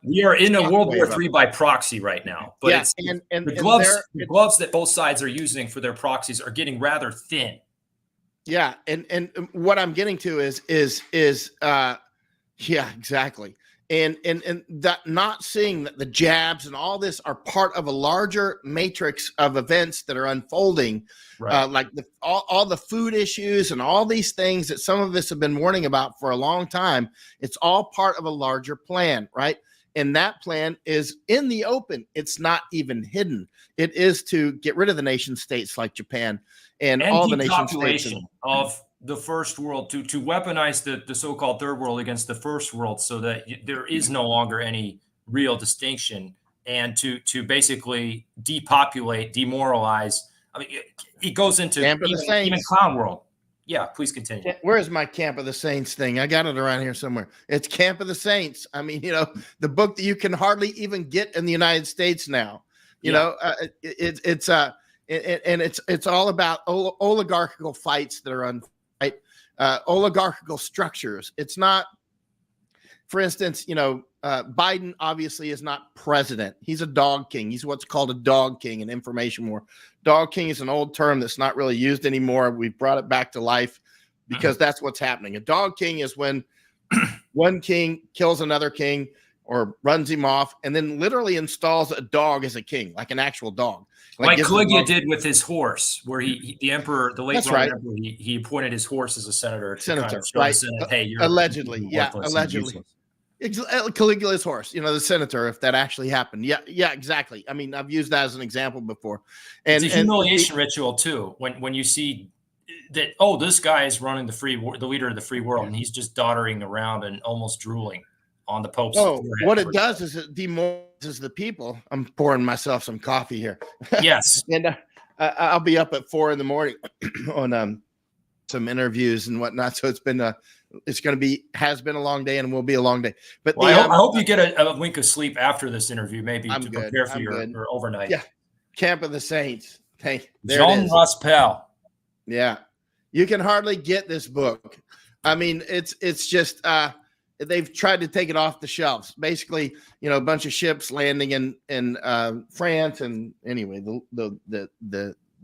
We are in a World War III by proxy right now. But the gloves that both sides are using for their proxies are getting rather thin. Yeah, and what I'm getting to is exactly. And that not seeing that the jabs and all this are part of a larger matrix of events that are unfolding, like all the food issues and all these things that some of us have been warning about for a long time. It's all part of a larger plan, right? And that plan is in the open. It's not even hidden. It is to get rid of the nation states like Japan and all the nation states of the first world, to weaponize the so-called third world against the first world, so that there is no longer any real distinction, and to basically depopulate, demoralize. I mean, it goes into even clown world. Yeah, please continue. Where's my Camp of the Saints thing? I got it around here somewhere. It's Camp of the Saints. I mean, the book that you can hardly even get in the United States now. It's all about oligarchical fights that are oligarchical structures. It's not, for instance, Biden obviously is not president. He's a dog king. He's what's called a dog king in information war. Dog king is an old term that's not really used anymore. We've brought it back to life because that's what's happening. A dog king is when one king kills another king or runs him off and then literally installs a dog as a king, like an actual dog. Like Caligula did with his horse, where the emperor, the late Roman emperor, he appointed his horse as a senator. Hey, you're allegedly, allegedly. Caligula's horse, the senator, if that actually happened. Yeah, exactly. I mean, I've used that as an example before. And it's a humiliation ritual too. When you see that, this guy is running the leader of the free world, and he's just doddering around and almost drooling on the Pope's. What it does is it demoralizes the people. I'm pouring myself some coffee here. Yes. And I'll be up at 4 a.m. on some interviews and whatnot. So it's been it's going to be, has been a long day and will be a long day. But well, I hope you get a wink of sleep after this interview, maybe I'm to good. prepare for I'm your good. overnight. Yeah. Camp of the Saints. Hey, there Jean it is. Raspail. Yeah. You can hardly get this book. I mean, it's just they've tried to take it off the shelves. Basically, you know, a bunch of ships landing in France, and anyway,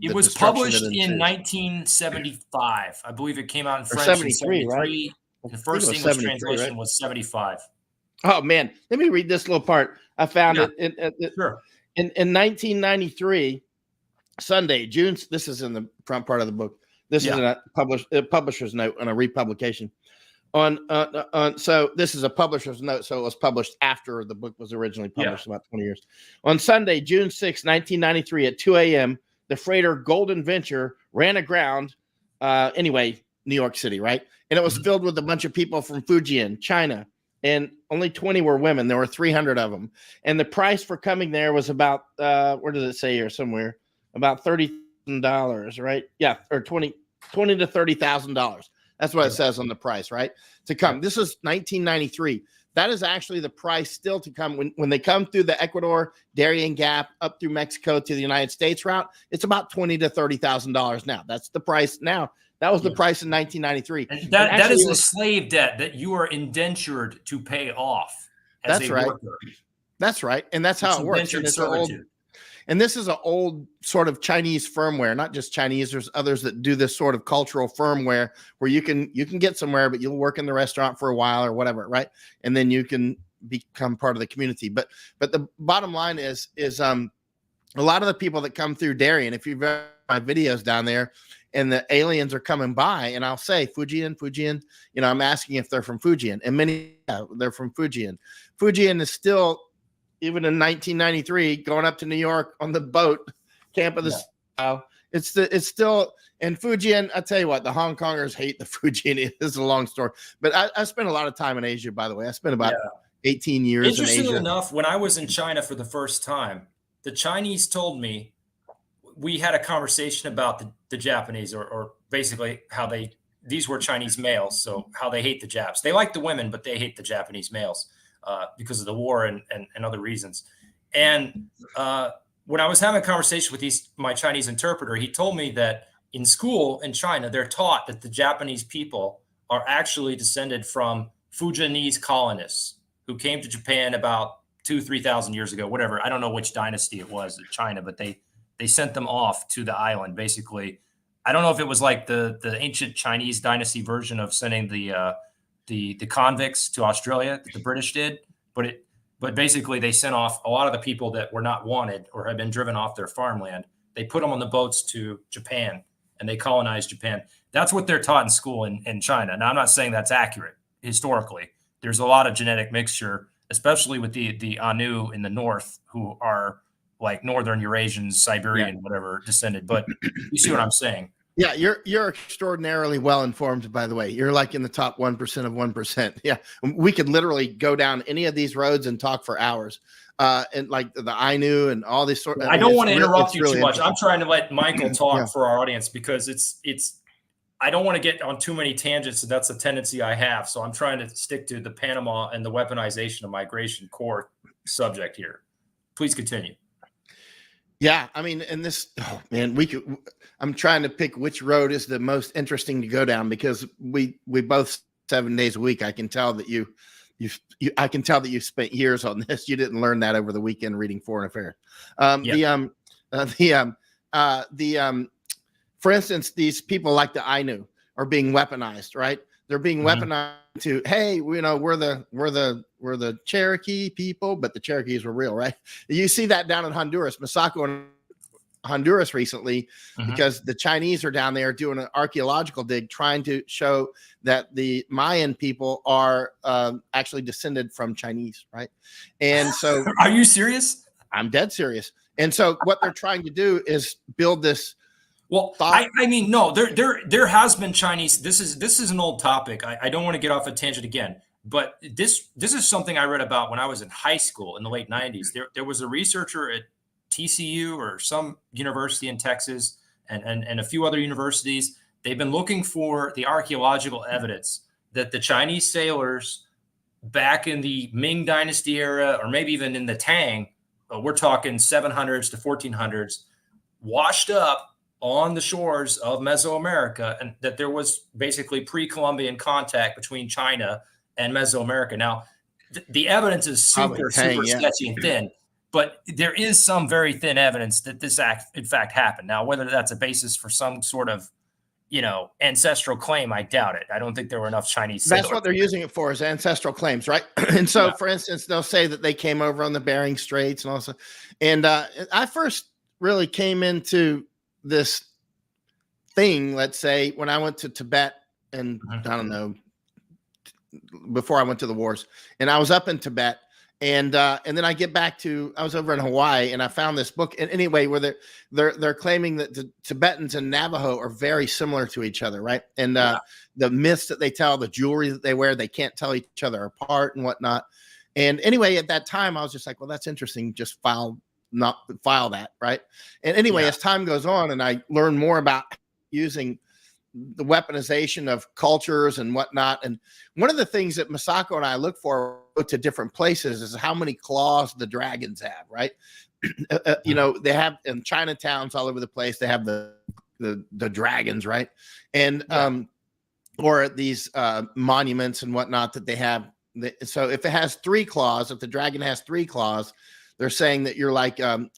it was published in 1975. I believe it came out in French 73, in 73. right? The first English translation right? was 75. Oh man, let me read this little part. I found it Sure. in 1993, Sunday, June. This is in the front part of the book. This is a publisher's note on a republication. So this is a publisher's note. So it was published after the book was originally published, about 20 years. On Sunday, June 6, 1993, at 2 a.m., the freighter Golden Venture ran aground. New York City, right? And it was filled with a bunch of people from Fujian, China, and only 20 were women. There were 300 of them. And the price for coming there was about, where does it say here somewhere? About $30,000, right? Yeah, or $20,000 to $30,000. That's what it says on the price, right? To come. This is 1993. That is actually the price still to come. When they come through the Ecuador, Darien Gap, up through Mexico to the United States route, it's about $20,000 to $30,000 now. That's the price now. That was the price in 1993. And that is a slave debt that you are indentured to pay off as a worker. That's right. And that's how it works. And it's old. And this is an old sort of Chinese firmware, not just Chinese. There's others that do this sort of cultural firmware where you can get somewhere, but you'll work in the restaurant for a while or whatever, right? And then you can become part of the community. But the bottom line is a lot of the people that come through Darien, if you've read my videos down there, and the aliens are coming by, and I'll say Fujian, you know, I'm asking if they're from Fujian, and many they're from Fujian. Fujian is still, even in 1993, going up to New York on the boat, Camp of the it's still in Fujian. I tell you what, the Hong Kongers hate the Fujian. It is a long story, but I spent a lot of time in Asia, by the way. I spent about 18 years in Asia. Interestingly enough, when I was in China for the first time, the Chinese told me, we had a conversation about the Japanese, or basically how these were Chinese males, so how they hate the Japs. They like the women, but they hate the Japanese males because of the war and other reasons. And when I was having a conversation with my Chinese interpreter, he told me that in school in China, they're taught that the Japanese people are actually descended from Fujianese colonists who came to Japan about 2,000-3,000 years ago, whatever. I don't know which dynasty it was in China, but they sent them off to the island. Basically, I don't know if it was like the ancient Chinese dynasty version of sending the convicts to Australia that the British did, but basically they sent off a lot of the people that were not wanted or had been driven off their farmland. They put them on the boats to Japan, and they colonized Japan. That's what they're taught in school in China. Now, I'm not saying that's accurate historically. There's a lot of genetic mixture, especially with the Anu in the north, who are like Northern Eurasians, Siberian, whatever, descended. But you see what I'm saying? Yeah, you're extraordinarily well informed, by the way. You're like in the top 1% of 1%. Yeah, we could literally go down any of these roads and talk for hours. And like the Ainu and all these sort of. I don't want to interrupt you too much. I'm trying to let Michael talk for our audience, because I don't want to get on too many tangents, and that's a tendency I have. So I'm trying to stick to the Panama and the weaponization of migration core subject here. Please continue. Yeah, I mean, and this, oh man, I'm trying to pick which road is the most interesting to go down, because we both 7 days a week. I can tell that you spent years on this. You didn't learn that over the weekend reading Foreign Affairs. For instance, these people like the Ainu are being weaponized, right? They're being weaponized to, hey, you know, we're the Cherokee people, but the Cherokees were real, right? You see that down in Honduras, Massaco in Honduras recently, because the Chinese are down there doing an archaeological dig, trying to show that the Mayan people are actually descended from Chinese, right? And so, are you serious? I'm dead serious. And so, what they're trying to do is build this. Well, I mean, no, there has been Chinese. This is an old topic. I don't want to get off a tangent again, but this is something I read about when I was in high school in the late 90s. There was a researcher at TCU or some university in Texas and a few other universities. They've been looking for the archaeological evidence that the Chinese sailors back in the Ming Dynasty era, or maybe even in the Tang, we're talking 700s to 1400s, washed up on the shores of Mesoamerica, and that there was basically pre-Columbian contact between China and Mesoamerica. Now, the evidence is super sketchy and thin, but there is some very thin evidence that this in fact happened. Now, whether that's a basis for some sort of, ancestral claim, I doubt it. I don't think there were enough Chinese sailors. That's what they're using it for, is ancestral claims, right? And so, for instance, they'll say that they came over on the Bering Straits and also, and I first really came into this thing, let's say, when I went to Tibet, and I don't know, before I went to the wars, and I was up in Tibet, and then I get back to, I was over in Hawaii, and I found this book, and anyway, where they're claiming that the Tibetans and Navajo are very similar to each other, right? And the myths that they tell, the jewelry that they wear, they can't tell each other apart and whatnot. And anyway, at that time, I was just like, well, that's interesting. Just file that, right? And anyway, as time goes on, and I learn more about using the weaponization of cultures and whatnot. And one of the things that Masako and I look for to different places is how many claws the dragons have, right? They have in Chinatowns all over the place. They have the dragons, right? And or these monuments and whatnot that they have. So if it has 3 claws, if the dragon has 3 claws, they're saying that you're like a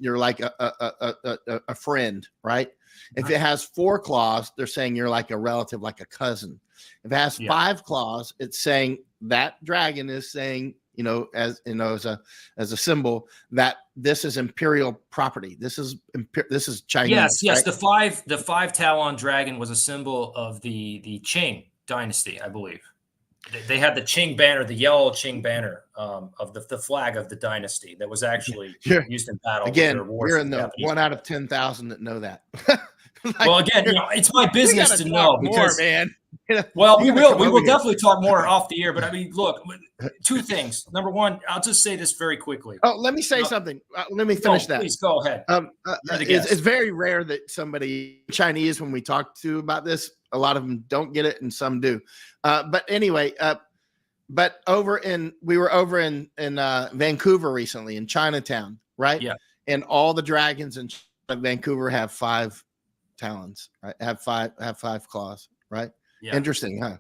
friend, right? If it has 4 claws, they're saying you're like a relative, like a cousin. If it has 5 claws, it's saying that dragon is saying, as a symbol that this is imperial property. This is Chinese. Yes. Right? The five Taiwan dragon was a symbol of the Qing dynasty, I believe. They had the Qing banner, the yellow Qing banner of the flag of the dynasty that was actually used in battle. Again, you're in the 1 out of 10,000 that know that. Well, again, it's my business to know because, man. Well, we will definitely talk more off the air. But I mean, look, 2 things. Number one, I'll just say this very quickly. Oh, let me say something. Let me finish that. Please go ahead. It's very rare that somebody Chinese, when we talk to about this, a lot of them don't get it and some do. But anyway, but we were over in Vancouver recently, in Chinatown, right? Yeah. And all the dragons in Vancouver have 5 talons, right? Have five claws, right? Yeah. Interesting, huh?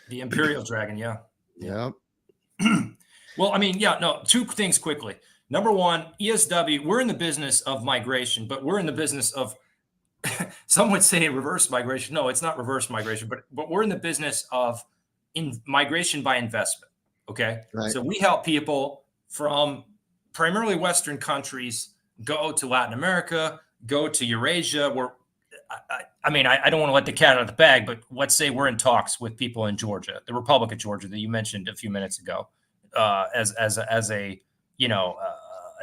The imperial dragon, yeah. Yep. Well, I mean, 2 things quickly. Number one, ESW, we're in the business of migration, but we're in the business of, some would say reverse migration. No, it's not reverse migration, but we're in the business of migration by investment. Okay. Right. So we help people from primarily Western countries go to Latin America, go to Eurasia, where I don't want to let the cat out of the bag, but let's say we're in talks with people in Georgia, the Republic of Georgia that you mentioned a few minutes ago, as a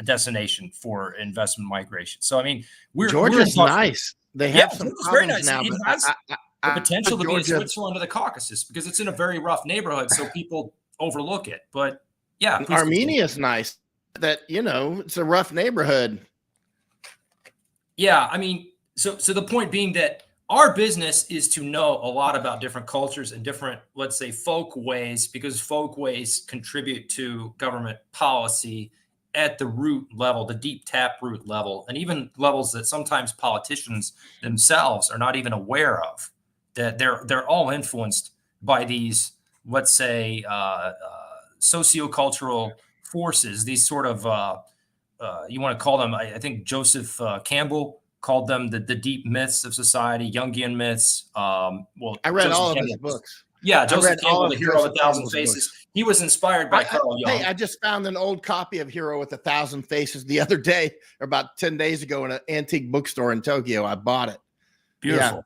destination for investment migration. So I mean, Georgia's nice. They have some it's very nice. now. It has the potential to be a Switzerland of the Caucasus because it's in a very rough neighborhood, so people overlook it. But yeah, Armenia is nice. That it's a rough neighborhood. Yeah, I mean. So the point being that our business is to know a lot about different cultures and different, let's say, folk ways, because folk ways contribute to government policy at the root level, the deep tap root level, and even levels that sometimes politicians themselves are not even aware of. That they're all influenced by these, let's say, sociocultural forces. These sort of you want to call them. I think Joseph Campbell called them the deep myths of society, Jungian myths. I read all of his books. Yeah, Joseph Campbell, The Hero of a Thousand Faces. Books. He was inspired by Carl Jung. Hey, I just found an old copy of Hero with a Thousand Faces the other day, or about 10 days ago, in an antique bookstore in Tokyo. I bought it. Beautiful.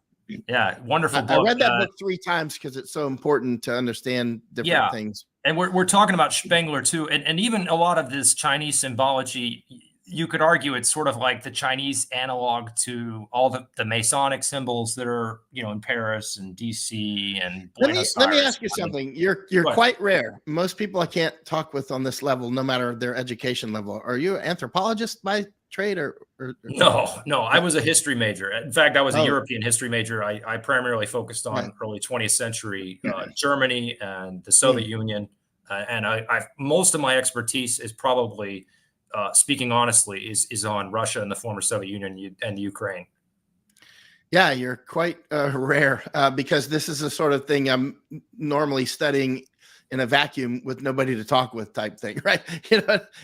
Yeah, wonderful book. I read that book 3 times because it's so important to understand different things. And we're talking about Spengler too, and even a lot of this Chinese symbology. you could argue it's sort of like the Chinese analog to all the Masonic symbols that are, in Paris and DC and Buenos Let me Aires. ask you I mean, something. You're go ahead. quite rare. Most people I can't talk with on this level, no matter their education level. Are you an anthropologist by trade or No, I was a history major. In fact, I was a Oh. European history major. I primarily focused on Right. early 20th century Germany and the Soviet Union. And most of my expertise is probably, speaking honestly, is on Russia and the former Soviet Union and Ukraine. Yeah, you're quite rare because this is the sort of thing I'm normally studying in a vacuum with nobody to talk with type thing, right?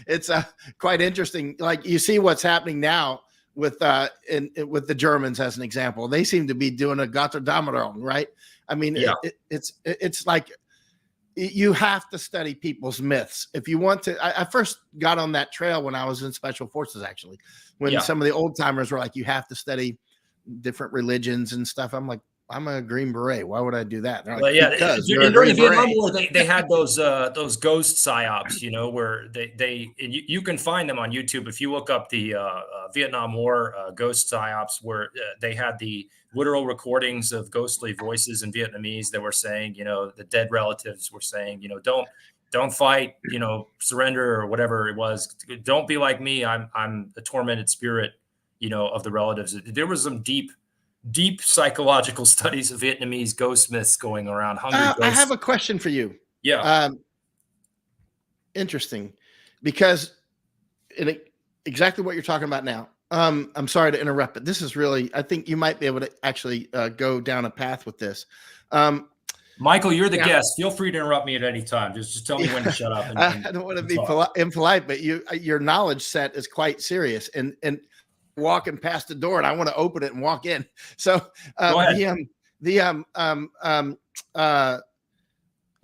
It's quite interesting. Like you see what's happening now with with the Germans as an example. They seem to be doing a Gotterdammerung, right? I mean, Yeah. it's like you have to study people's myths if you want to. I first got on that trail when I was in special forces, actually, when Yeah. some of the old timers were like, you have to study different religions and stuff. I'm like, I'm a Green Beret. Why would I do that? They're like, Well, yeah, because you're a during the Green Vietnam Beret. War, they had those ghost psyops, where and you can find them on YouTube if you look up the Vietnam War ghost psyops, where they had the literal recordings of ghostly voices in Vietnamese that were saying, the dead relatives were saying, don't fight, surrender or whatever it was. Don't be like me. I'm a tormented spirit, of the relatives. There was some deep psychological studies of Vietnamese ghost myths going around. Hungry ghosts. I have a question for you. Yeah. Interesting, because exactly what you're talking about now. I'm sorry to interrupt, but this is really, I think you might be able to actually go down a path with this. Michael, you're the guest. Feel free to interrupt me at any time. Just tell me when to shut up. I don't want to be impolite, but your knowledge set is quite serious, and walking past the door, and I want to open it and walk in. So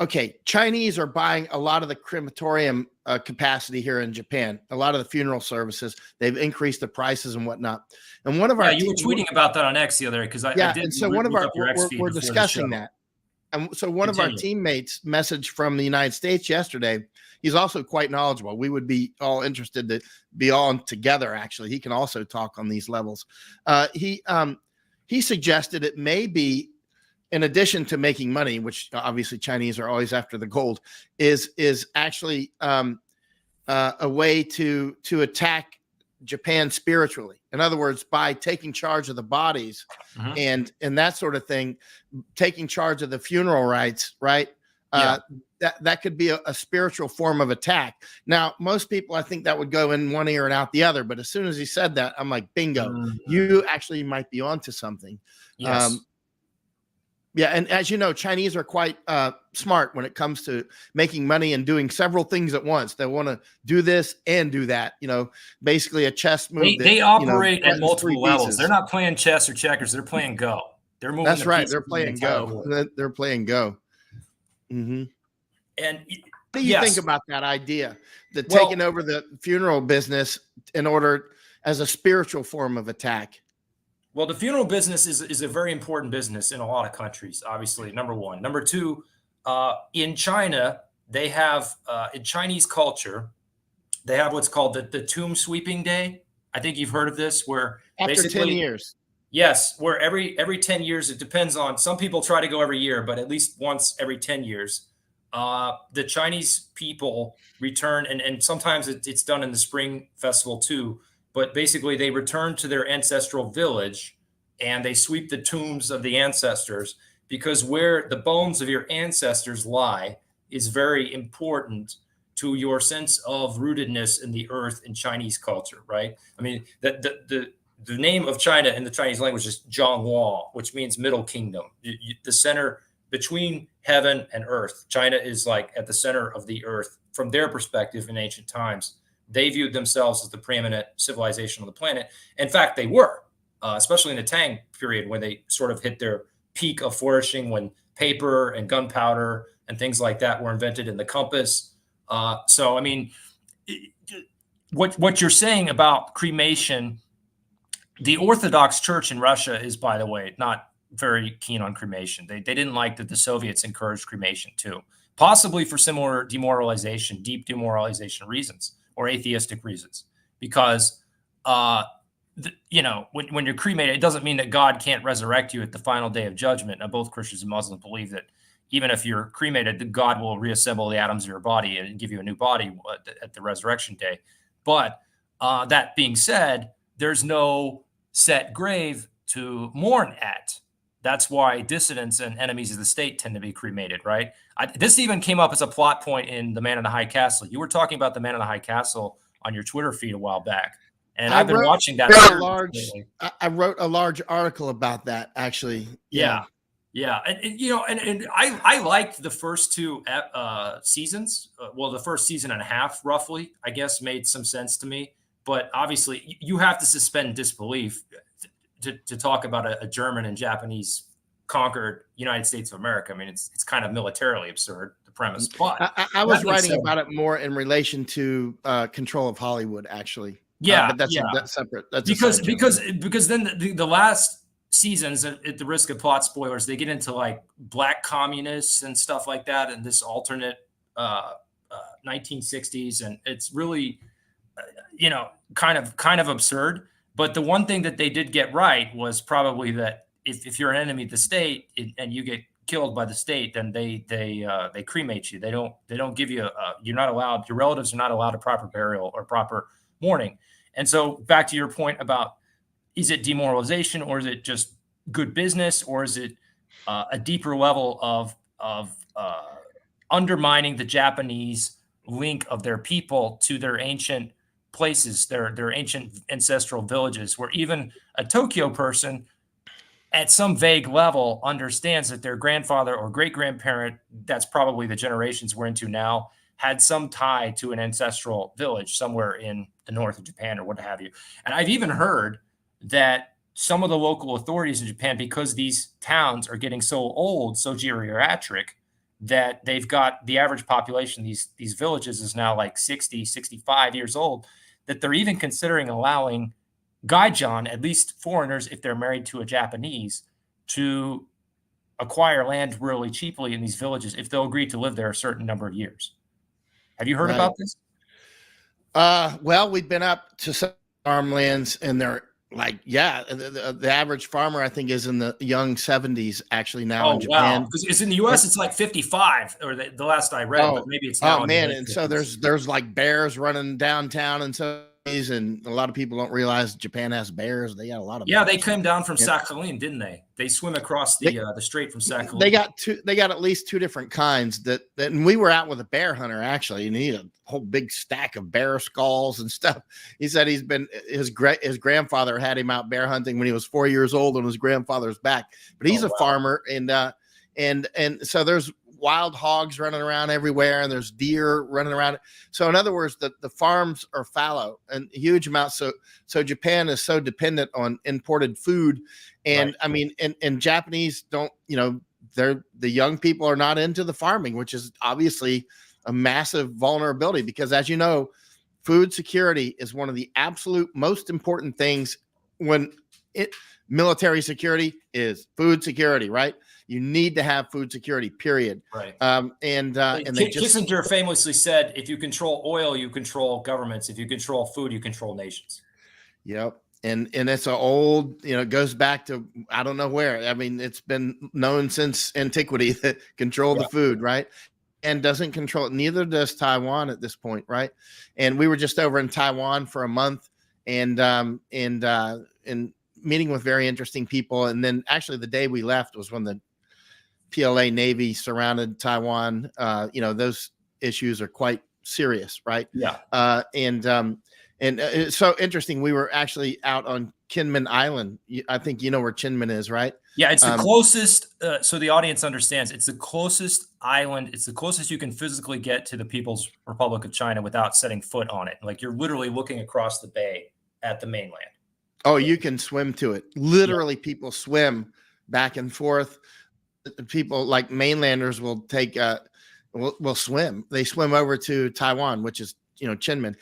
okay, Chinese are buying a lot of the crematorium capacity here in Japan. A lot of the funeral services, they've increased the prices and whatnot. And one of our you were tweeting about that on X the other day because I did. And so one of our we're discussing that. And so one of our teammates messaged from the United States yesterday. He's also quite knowledgeable. We would be all interested to be all together. Actually, he can also talk on these levels. He suggested it may be, in addition to making money, which obviously Chinese are always after the gold, is actually a way to attack Japan spiritually. In other words, by taking charge of the bodies and that sort of thing, taking charge of the funeral rites, right? That could be a spiritual form of attack. Now, most people, I think that would go in one ear and out the other. But as soon as he said that, I'm like, bingo, you actually might be onto something. Yes. Yeah, and as you know, Chinese are quite smart when it comes to making money and doing several things at once. They want to do this and do that. Basically a chess move. They operate at multiple levels. They're not playing chess or checkers. They're playing Go. They're moving. That's right. They're playing Go. They're playing Go. And what do you think about that idea? Taking over the funeral business in order as a spiritual form of attack. Well, the funeral business is a very important business in a lot of countries, obviously, number one. Number two, in China, they have, in Chinese culture, they have what's called the tomb sweeping day. I think you've heard of this, where after 10 years. Yes, where every 10 years, it depends on, some people try to go every year, but at least once every 10 years, the Chinese people return, and sometimes it's done in the spring festival too, but basically they return to their ancestral village and they sweep the tombs of the ancestors, because where the bones of your ancestors lie is very important to your sense of rootedness in the earth in Chinese culture, right? I mean, the name of China in the Chinese language is Zhonghua, which means middle kingdom, the center between heaven and earth. China is like at the center of the earth from their perspective in ancient times. They viewed themselves as the preeminent civilization on the planet. In fact, they were, especially in the Tang period, when they sort of hit their peak of flourishing, when paper and gunpowder and things like that were invented, in the compass. So, I mean, what you're saying about cremation, the Orthodox Church in Russia is, by the way, not very keen on cremation. They didn't like that the Soviets encouraged cremation too, possibly for similar deep demoralization reasons, or atheistic reasons. because when you're cremated, it doesn't mean that God can't resurrect you at the final day of judgment. Now, both Christians and Muslims believe that even if you're cremated, God will reassemble the atoms of your body and give you a new body at the resurrection day. But that being said, there's no set grave to mourn at. That's why dissidents and enemies of the state tend to be cremated, right? This even came up as a plot point in The Man in the High Castle. You were talking about The Man in the High Castle on your Twitter feed a while back. And I've been watching that. I wrote a large article about that, actually. Yeah. And I liked the first two seasons. Well, the first season and a half, roughly, I guess, made some sense to me. But obviously, you have to suspend disbelief to talk about a German and Japanese conquered United States of America. I mean, it's kind of militarily absurd, the premise. But I was writing about it more in relation to control of Hollywood, actually. Yeah, but that's separate. That's because then the last seasons, at the risk of plot spoilers, they get into like black communists and stuff like that, and this alternate 1960s, and it's really kind of absurd. But the one thing that they did get right was probably that if you're an enemy of the state and you get killed by the state, then they cremate you. They don't give you you're not allowed. Your relatives are not allowed a proper burial or proper mourning. And so back to your point about, is it demoralization, or is it just good business, or is it a deeper level of undermining the Japanese link of their people to their ancient places, their ancient ancestral villages, where even a Tokyo person at some vague level understands that their grandfather or great-grandparent, that's probably the generations we're into now, had some tie to an ancestral village somewhere in the north of Japan or what have you. And I've even heard that some of the local authorities in Japan, because these towns are getting so old, so geriatric, that they've got the average population, these villages is now like 60, 65 years old, that they're even considering allowing gaijin, at least foreigners, if they're married to a Japanese, to acquire land really cheaply in these villages if they'll agree to live there a certain number of years. Have you heard about this? Well, we've been up to some farmlands, and they're like, the average farmer, I think, is in the young 70s actually now in Japan. Wow. Because it's in the US, it's like 55, or the last I read, but maybe it's now. Oh man, and so there's like bears running downtown and so. And a lot of people don't realize Japan has bears. They got a lot of bears. They came down from Sakhalin, didn't they? They swim across the strait from Sakhalin. They got at least two different kinds and we were out with a bear hunter actually, and he had a whole big stack of bear skulls and stuff. He said his grandfather had him out bear hunting when he was 4 years old on his grandfather's back. But he's a farmer, and so there's wild hogs running around everywhere, and there's deer running around. So in other words, the farms are fallow and huge amounts. So Japan is so dependent on imported food. And right. I mean, and Japanese don't, the young people are not into the farming, which is obviously a massive vulnerability, because as you know, food security is one of the absolute most important things. Military security is food security, right? You need to have food security, period. Right. Kissinger famously said, if you control oil, you control governments. If you control food, you control nations. Yep. And it's an old, it goes back to, I don't know where. I mean, it's been known since antiquity that control the food, right? And doesn't control it. Neither does Taiwan at this point, right? And we were just over in Taiwan for a month, and meeting with very interesting people. And then actually the day we left was when the PLA Navy surrounded Taiwan. Those issues are quite serious, right? Yeah. And it's so interesting. We were actually out on Kinmen Island. I think you know where Kinmen is, right? Yeah, it's the closest. So the audience understands, it's the closest island. It's the closest you can physically get to the People's Republic of China without setting foot on it. Like, you're literally looking across the bay at the mainland. Oh, you can swim to it. Literally, people swim back and forth. People like mainlanders will take will swim. They swim over to Taiwan, which is Kinmen.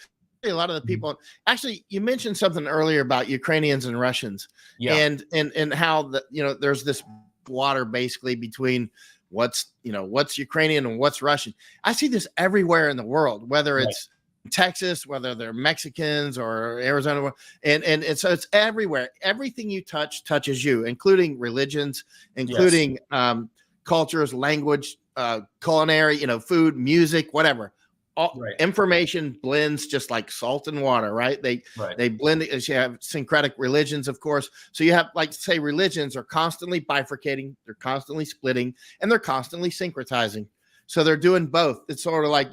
A lot of the people, actually, you mentioned something earlier about Ukrainians and Russians, and how there's this water basically between what's Ukrainian and what's Russian. I see this everywhere in the world, whether it's Texas, whether they're Mexicans or Arizona, and so it's everywhere. Everything you touch touches you, including religions, including cultures, language, culinary, food, music, whatever. All information blends just like salt and water, right? They blend it. As you have syncretic religions, of course. So you have, like, say, religions are constantly bifurcating, they're constantly splitting, and they're constantly syncretizing. So they're doing both. It's sort of like,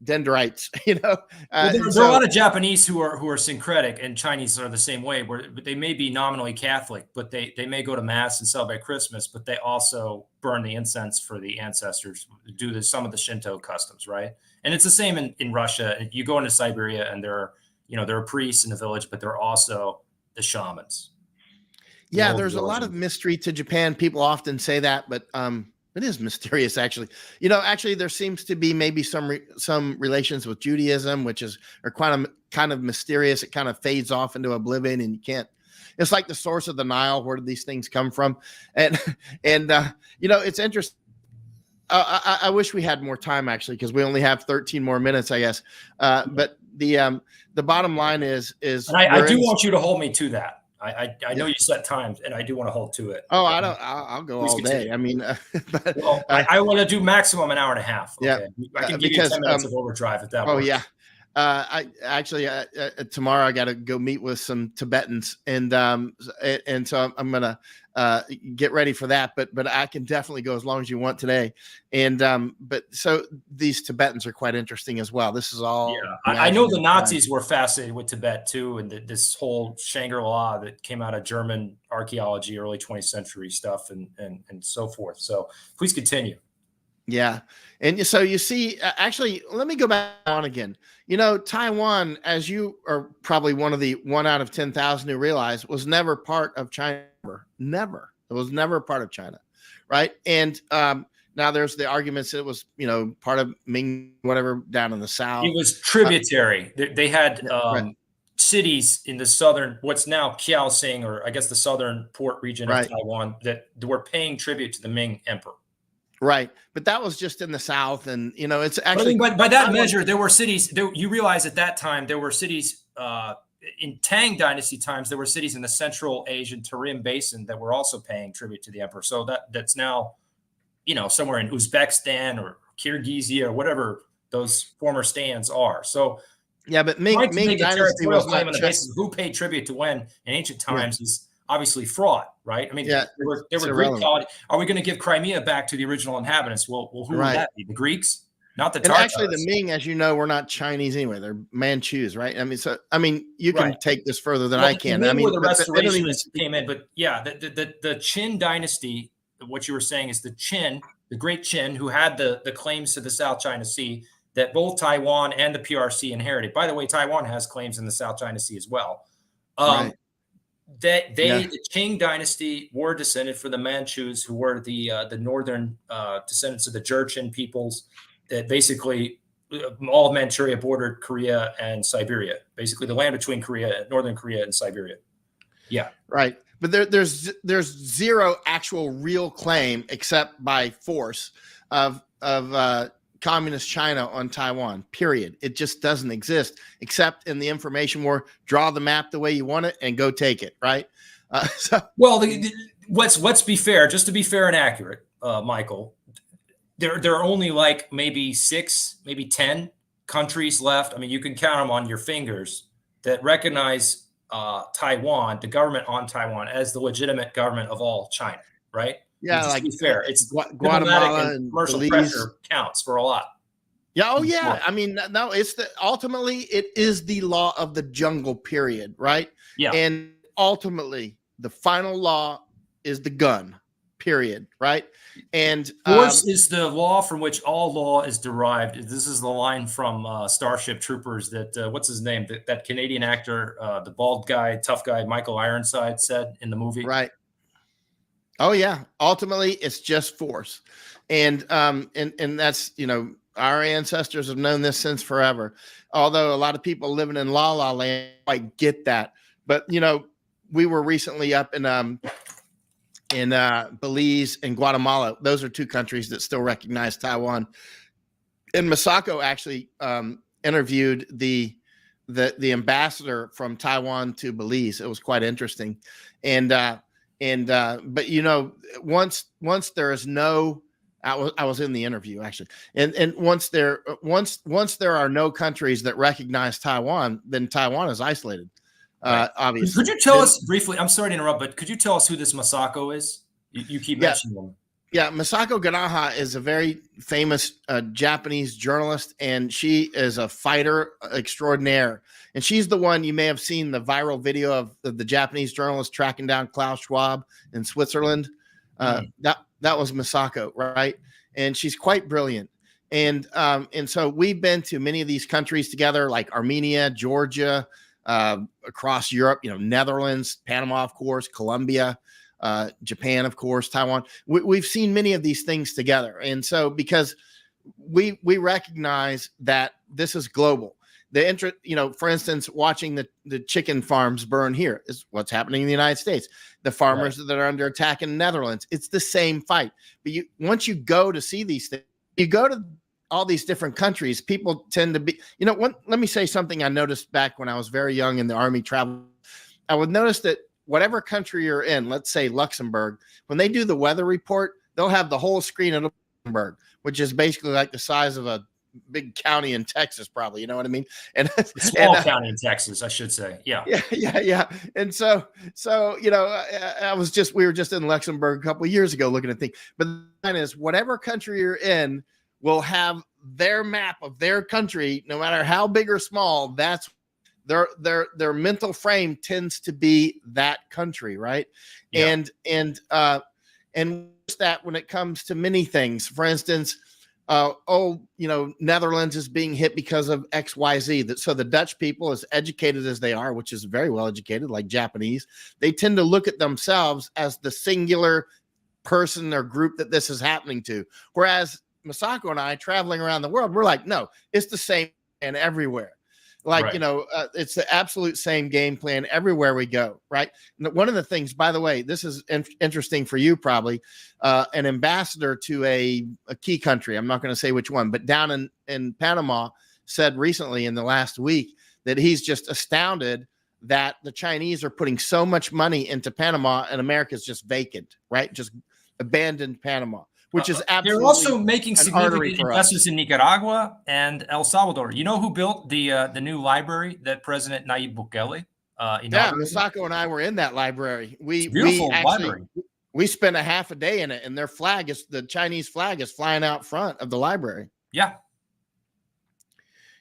dendrites, Well, there are a lot of Japanese who are syncretic, and Chinese are the same way, where they may be nominally Catholic, but they may go to mass and celebrate Christmas, but they also burn the incense for the ancestors, do some of the Shinto customs, right? And it's the same in Russia. You go into Siberia, and there are priests in the village, but there are also the shamans. Yeah, there's a lot of mystery to Japan. People often say that, but it is mysterious, actually. Actually, there seems to be maybe some relations with Judaism, which are kind of mysterious. It kind of fades off into oblivion, and you can't. It's like the source of the Nile. Where did these things come from? And it's interesting. I wish we had more time, actually, because we only have 13 more minutes, I guess. But the bottom line is and I do want you to hold me to that. I know you set times, and I do want to hold to it. Oh, I'll go all day. I mean, I want to do maximum an hour and a half. Okay? Yeah, I can give you 10 minutes of overdrive if that works. Oh, yeah. I actually tomorrow I got to go meet with some Tibetans, and so I'm gonna get ready for that. But I can definitely go as long as you want today. And but so these Tibetans are quite interesting as well. This is all. Yeah, I know the Nazis were fascinated with Tibet too, and this whole Shangri-La that came out of German archaeology, early 20th century stuff, and so forth. So please continue. Yeah. And so you see, actually, let me go back on again. Taiwan, as you are probably one of the 1 out of 10,000 who realize, was never part of China. Never. It was never part of China. Right. And now there's the arguments that it was, part of Ming, whatever, down in the south. It was tributary. They had cities in the southern, what's now Kaohsiung, or I guess the southern port region of Taiwan, that were paying tribute to the Ming emperor. Right. But that was just in the south. And, it's actually. But by that measure, there were cities. You realize at that time, there were cities in Tang Dynasty times, there were cities in the Central Asian Tarim Basin that were also paying tribute to the emperor. So that's now, somewhere in Uzbekistan or Kyrgyzia or whatever those former stands are. So, yeah, but Ming Dynasty was claim on the basis of who paid tribute to when in ancient times is obviously fraud, right? I mean, they were Greek colony. Are we going to give Crimea back to the original inhabitants? Well, who would that be? The Greeks, not the Tartars. And actually, the Ming, as you know, were not Chinese anyway. They're Manchus, right? I mean, you can take this further than I can. The restorationists came in, but yeah, the Qin dynasty. What you were saying is the Qin, the Great Qin, who had the claims to the South China Sea that both Taiwan and the PRC inherited. By the way, Taiwan has claims in the South China Sea as well. The Qing dynasty were descended from the Manchus, who were the northern descendants of the Jurchen peoples that basically all of Manchuria bordered Korea and Siberia, basically the land between northern Korea and Siberia. Yeah. Right. But there's zero actual real claim except by force of communist China on Taiwan, period. It just doesn't exist except in the information war. Draw the map the way you want it and go take it, right? Let's be fair, just to be fair and accurate, Michael. There are only like maybe 6, maybe 10 countries left. I mean, you can count them on your fingers that recognize Taiwan, the government on Taiwan, as the legitimate government of all China, right? Yeah, like, to be fair, it's Guatemala and commercial Belize. Pressure counts for a lot. Yeah. Oh, yeah. I mean, no, ultimately it is the law of the jungle, period, right? Yeah. And ultimately, the final law is the gun, period, right? And force is the law from which all law is derived. This is the line from Starship Troopers that what's his name? That Canadian actor, the bald guy, tough guy, Michael Ironside said in the movie. Right. Oh yeah. Ultimately, it's just force, and that's our ancestors have known this since forever. Although a lot of people living in La La Land might get that, but we were recently up in Belize and Guatemala. Those are two countries that still recognize Taiwan. And Masako actually interviewed the ambassador from Taiwan to Belize. It was quite interesting, but once there is no, I was in the interview actually, and once there are no countries that recognize Taiwan, then Taiwan is isolated. Right. Obviously, could you tell us briefly? I'm sorry to interrupt, but could you tell us who this Masako is? You keep mentioning them. Yeah, Masako Ganaha is a very famous Japanese journalist, and she is a fighter extraordinaire. And she's the one, you may have seen the viral video of the Japanese journalist tracking down Klaus Schwab in Switzerland. That was Masako, right? And she's quite brilliant. And so we've been to many of these countries together, like Armenia, Georgia, across Europe, Netherlands, Panama, of course, Colombia, Japan, of course, Taiwan. We've seen many of these things together. And so because we recognize that this is global. The interest, for instance, watching the chicken farms burn here is what's happening in the United States. The farmers that are under attack in the Netherlands, it's the same fight. But once you go to see these things, you go to all these different countries, people tend to be, let me say something I noticed back when I was very young in the Army travel. I would notice that whatever country you're in, let's say Luxembourg, when they do the weather report, they'll have the whole screen of Luxembourg, which is basically like the size of a big county in Texas, probably, you know what I mean? And small county in Texas, I should say. Yeah. Yeah. And so, we were just in Luxembourg a couple of years ago looking at things, but the point is whatever country you're in will have their map of their country, no matter how big or small. That's their mental frame tends to be that country, right? Yeah. And that when it comes to many things, for instance, Netherlands is being hit because of XYZ. So the Dutch people, as educated as they are, which is very well educated, like Japanese, they tend to look at themselves as the singular person or group that this is happening to. Whereas Masako and I, traveling around the world, we're like, no, it's the same and everywhere. Like, it's the absolute same game plan everywhere we go, right? And one of the things, by the way, this is interesting for you probably, an ambassador to a key country, I'm not going to say which one, but down in Panama said recently in the last week that he's just astounded that the Chinese are putting so much money into Panama and America's just vacant, right? Just abandoned Panama. Which is absolutely. They're also making significant investments in Nicaragua and El Salvador. You know who built the new library that President Nayib Bukele? Masako and I were in that library. Beautiful library. We spent a half a day in it, and their flag the Chinese flag is flying out front of the library. Yeah.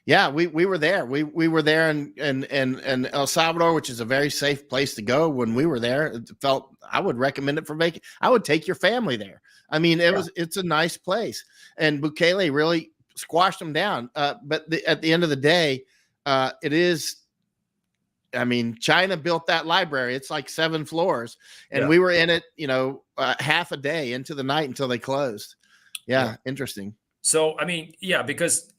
Yeah, we were there. We were there in El Salvador, which is a very safe place to go. When we were there, I would recommend it for vacation. I would take your family there. I mean, it's a nice place, and Bukele really squashed them down. But at the end of the day, it is. I mean, China built that library. It's like 7 floors, and we were in it, half a day into the night until they closed. Yeah. Interesting. So, I mean, because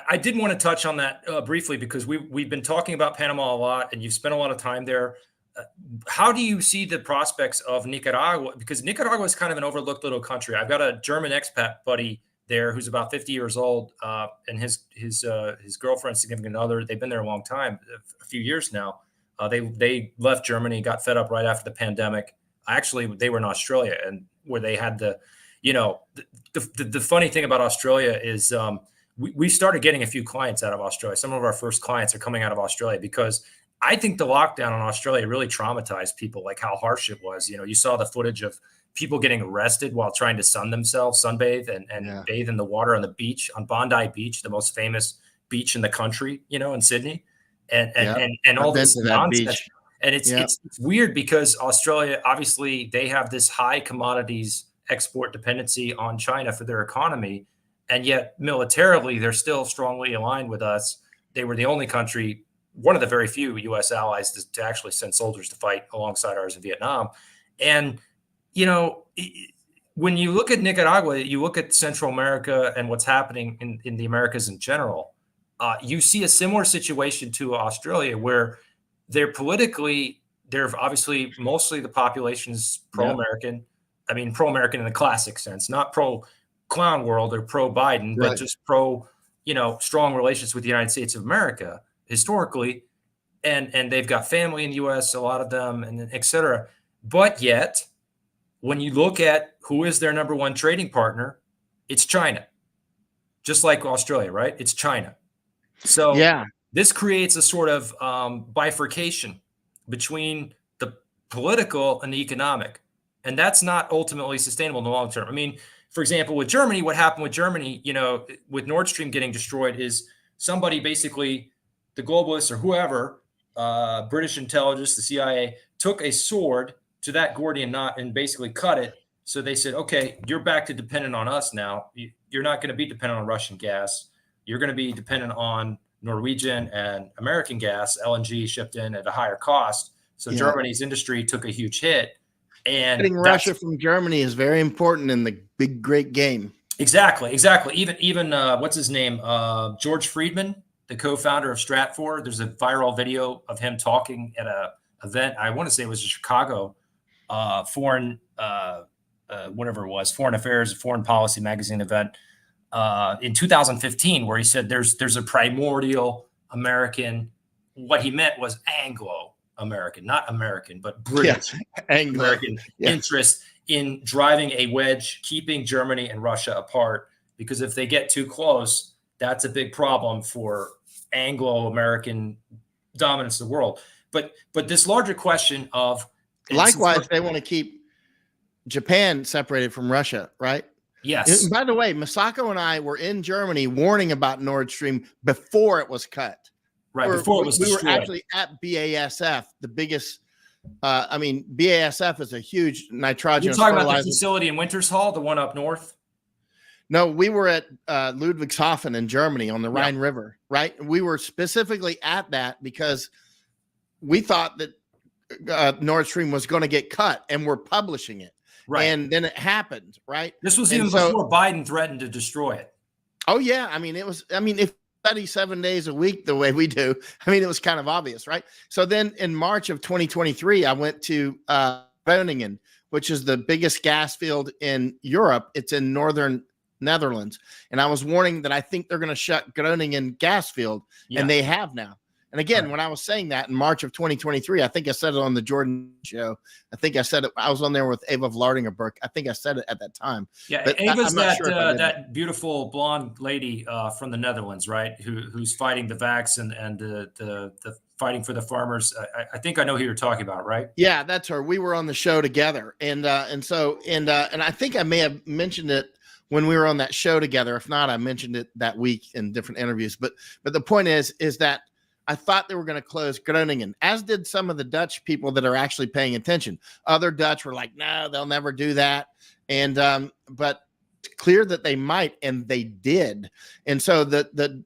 I did want to touch on that briefly because we've been talking about Panama a lot, and you've spent a lot of time there. How do you see the prospects of Nicaragua? Because Nicaragua is kind of an overlooked little country. I've got a German expat buddy there who's about 50 years old, and his girlfriend, significant other. They've been there a long time, a few years now. They left Germany, got fed up right after the pandemic. Actually, they were in Australia, and where they had the funny thing about Australia is we started getting a few clients out of Australia. Some of our first clients are coming out of Australia because I think the lockdown in Australia really traumatized people, like how harsh it was. You saw the footage of people getting arrested while trying to sunbathe and bathe in the water on the beach, on Bondi Beach, the most famous beach in the country, in Sydney, and all this nonsense. And it's weird because Australia, obviously, they have this high commodities export dependency on China for their economy. And yet militarily, they're still strongly aligned with us. They were the only country, one of the very few U.S. allies to actually send soldiers to fight alongside ours in Vietnam. And, when you look at Nicaragua, you look at Central America and what's happening in the Americas in general, you see a similar situation to Australia where they're obviously mostly the population is pro-American. I mean, pro-American in the classic sense, not pro-clown world or pro-Biden, but just pro strong relations with the United States of America historically, and they've got family in the U.S., a lot of them, and et cetera. But yet, when you look at who is their number one trading partner, it's China. Just like Australia, right? It's China. So Yeah. this creates a sort of bifurcation between the political and the economic. And that's not ultimately sustainable in the long term. I mean, for example, with Germany, what happened with Germany, with Nord Stream getting destroyed is somebody basically, the globalists or whoever, British intelligence, the CIA, took a sword to that Gordian knot and basically cut it. So they said, okay, you're back to dependent on us now. You're not going to be dependent on Russian gas. You're going to be dependent on Norwegian and American gas, LNG shipped in at a higher cost. So Germany's industry took a huge hit. And getting Russia from Germany is very important in the big, great game. Exactly. Even what's his name? George Friedman, the co-founder of Stratfor. There's a viral video of him talking at a event. I want to say it was a Chicago foreign affairs, foreign policy magazine event in 2015, where he said there's a primordial American. What he meant was Anglo-American, not American, but British Anglo-American interest in driving a wedge, keeping Germany and Russia apart. Because if they get too close, that's a big problem for Anglo-American dominance of the world. But this larger question of likewise, they want to keep Japan separated from Russia, right? Yes. And by the way, Masako and I were in Germany warning about Nord Stream before it was cut. Right, before it was destroyed. We were actually at BASF, the biggest. BASF is a huge nitrogenous You're talking fertilizer. about the facility in Wintershall, the one up north? No, we were at Ludwigshafen in Germany on the Rhine River, right? We were specifically at that because we thought that Nord Stream was going to get cut, and we're publishing it. Right. And then it happened, right? This was even before Biden threatened to destroy it. Oh, yeah. If study 7 days a week the way we do, it was kind of obvious, right? So then in March of 2023, I went to Groningen, which is the biggest gas field in Europe. It's in northern Netherlands. And I was warning that I think they're going to shut Groningen gas field, and they have now. And again, when I was saying that in March of 2023, I think I said it on the Jordan show. I think I said it. I was on there with Ava Vlardingerberg. I think I said it at that time. Yeah, but Ava's that beautiful blonde lady from the Netherlands, right? Who's fighting the vax and the fighting for the farmers. I think I know who you're talking about, right? Yeah, that's her. We were on the show together, and I think I may have mentioned it when we were on that show together. If not, I mentioned it that week in different interviews. But the point is that I thought they were going to close Groningen, as did some of the Dutch people that are actually paying attention. Other Dutch were like, no, they'll never do that. And but it's clear that they might, and they did. And so the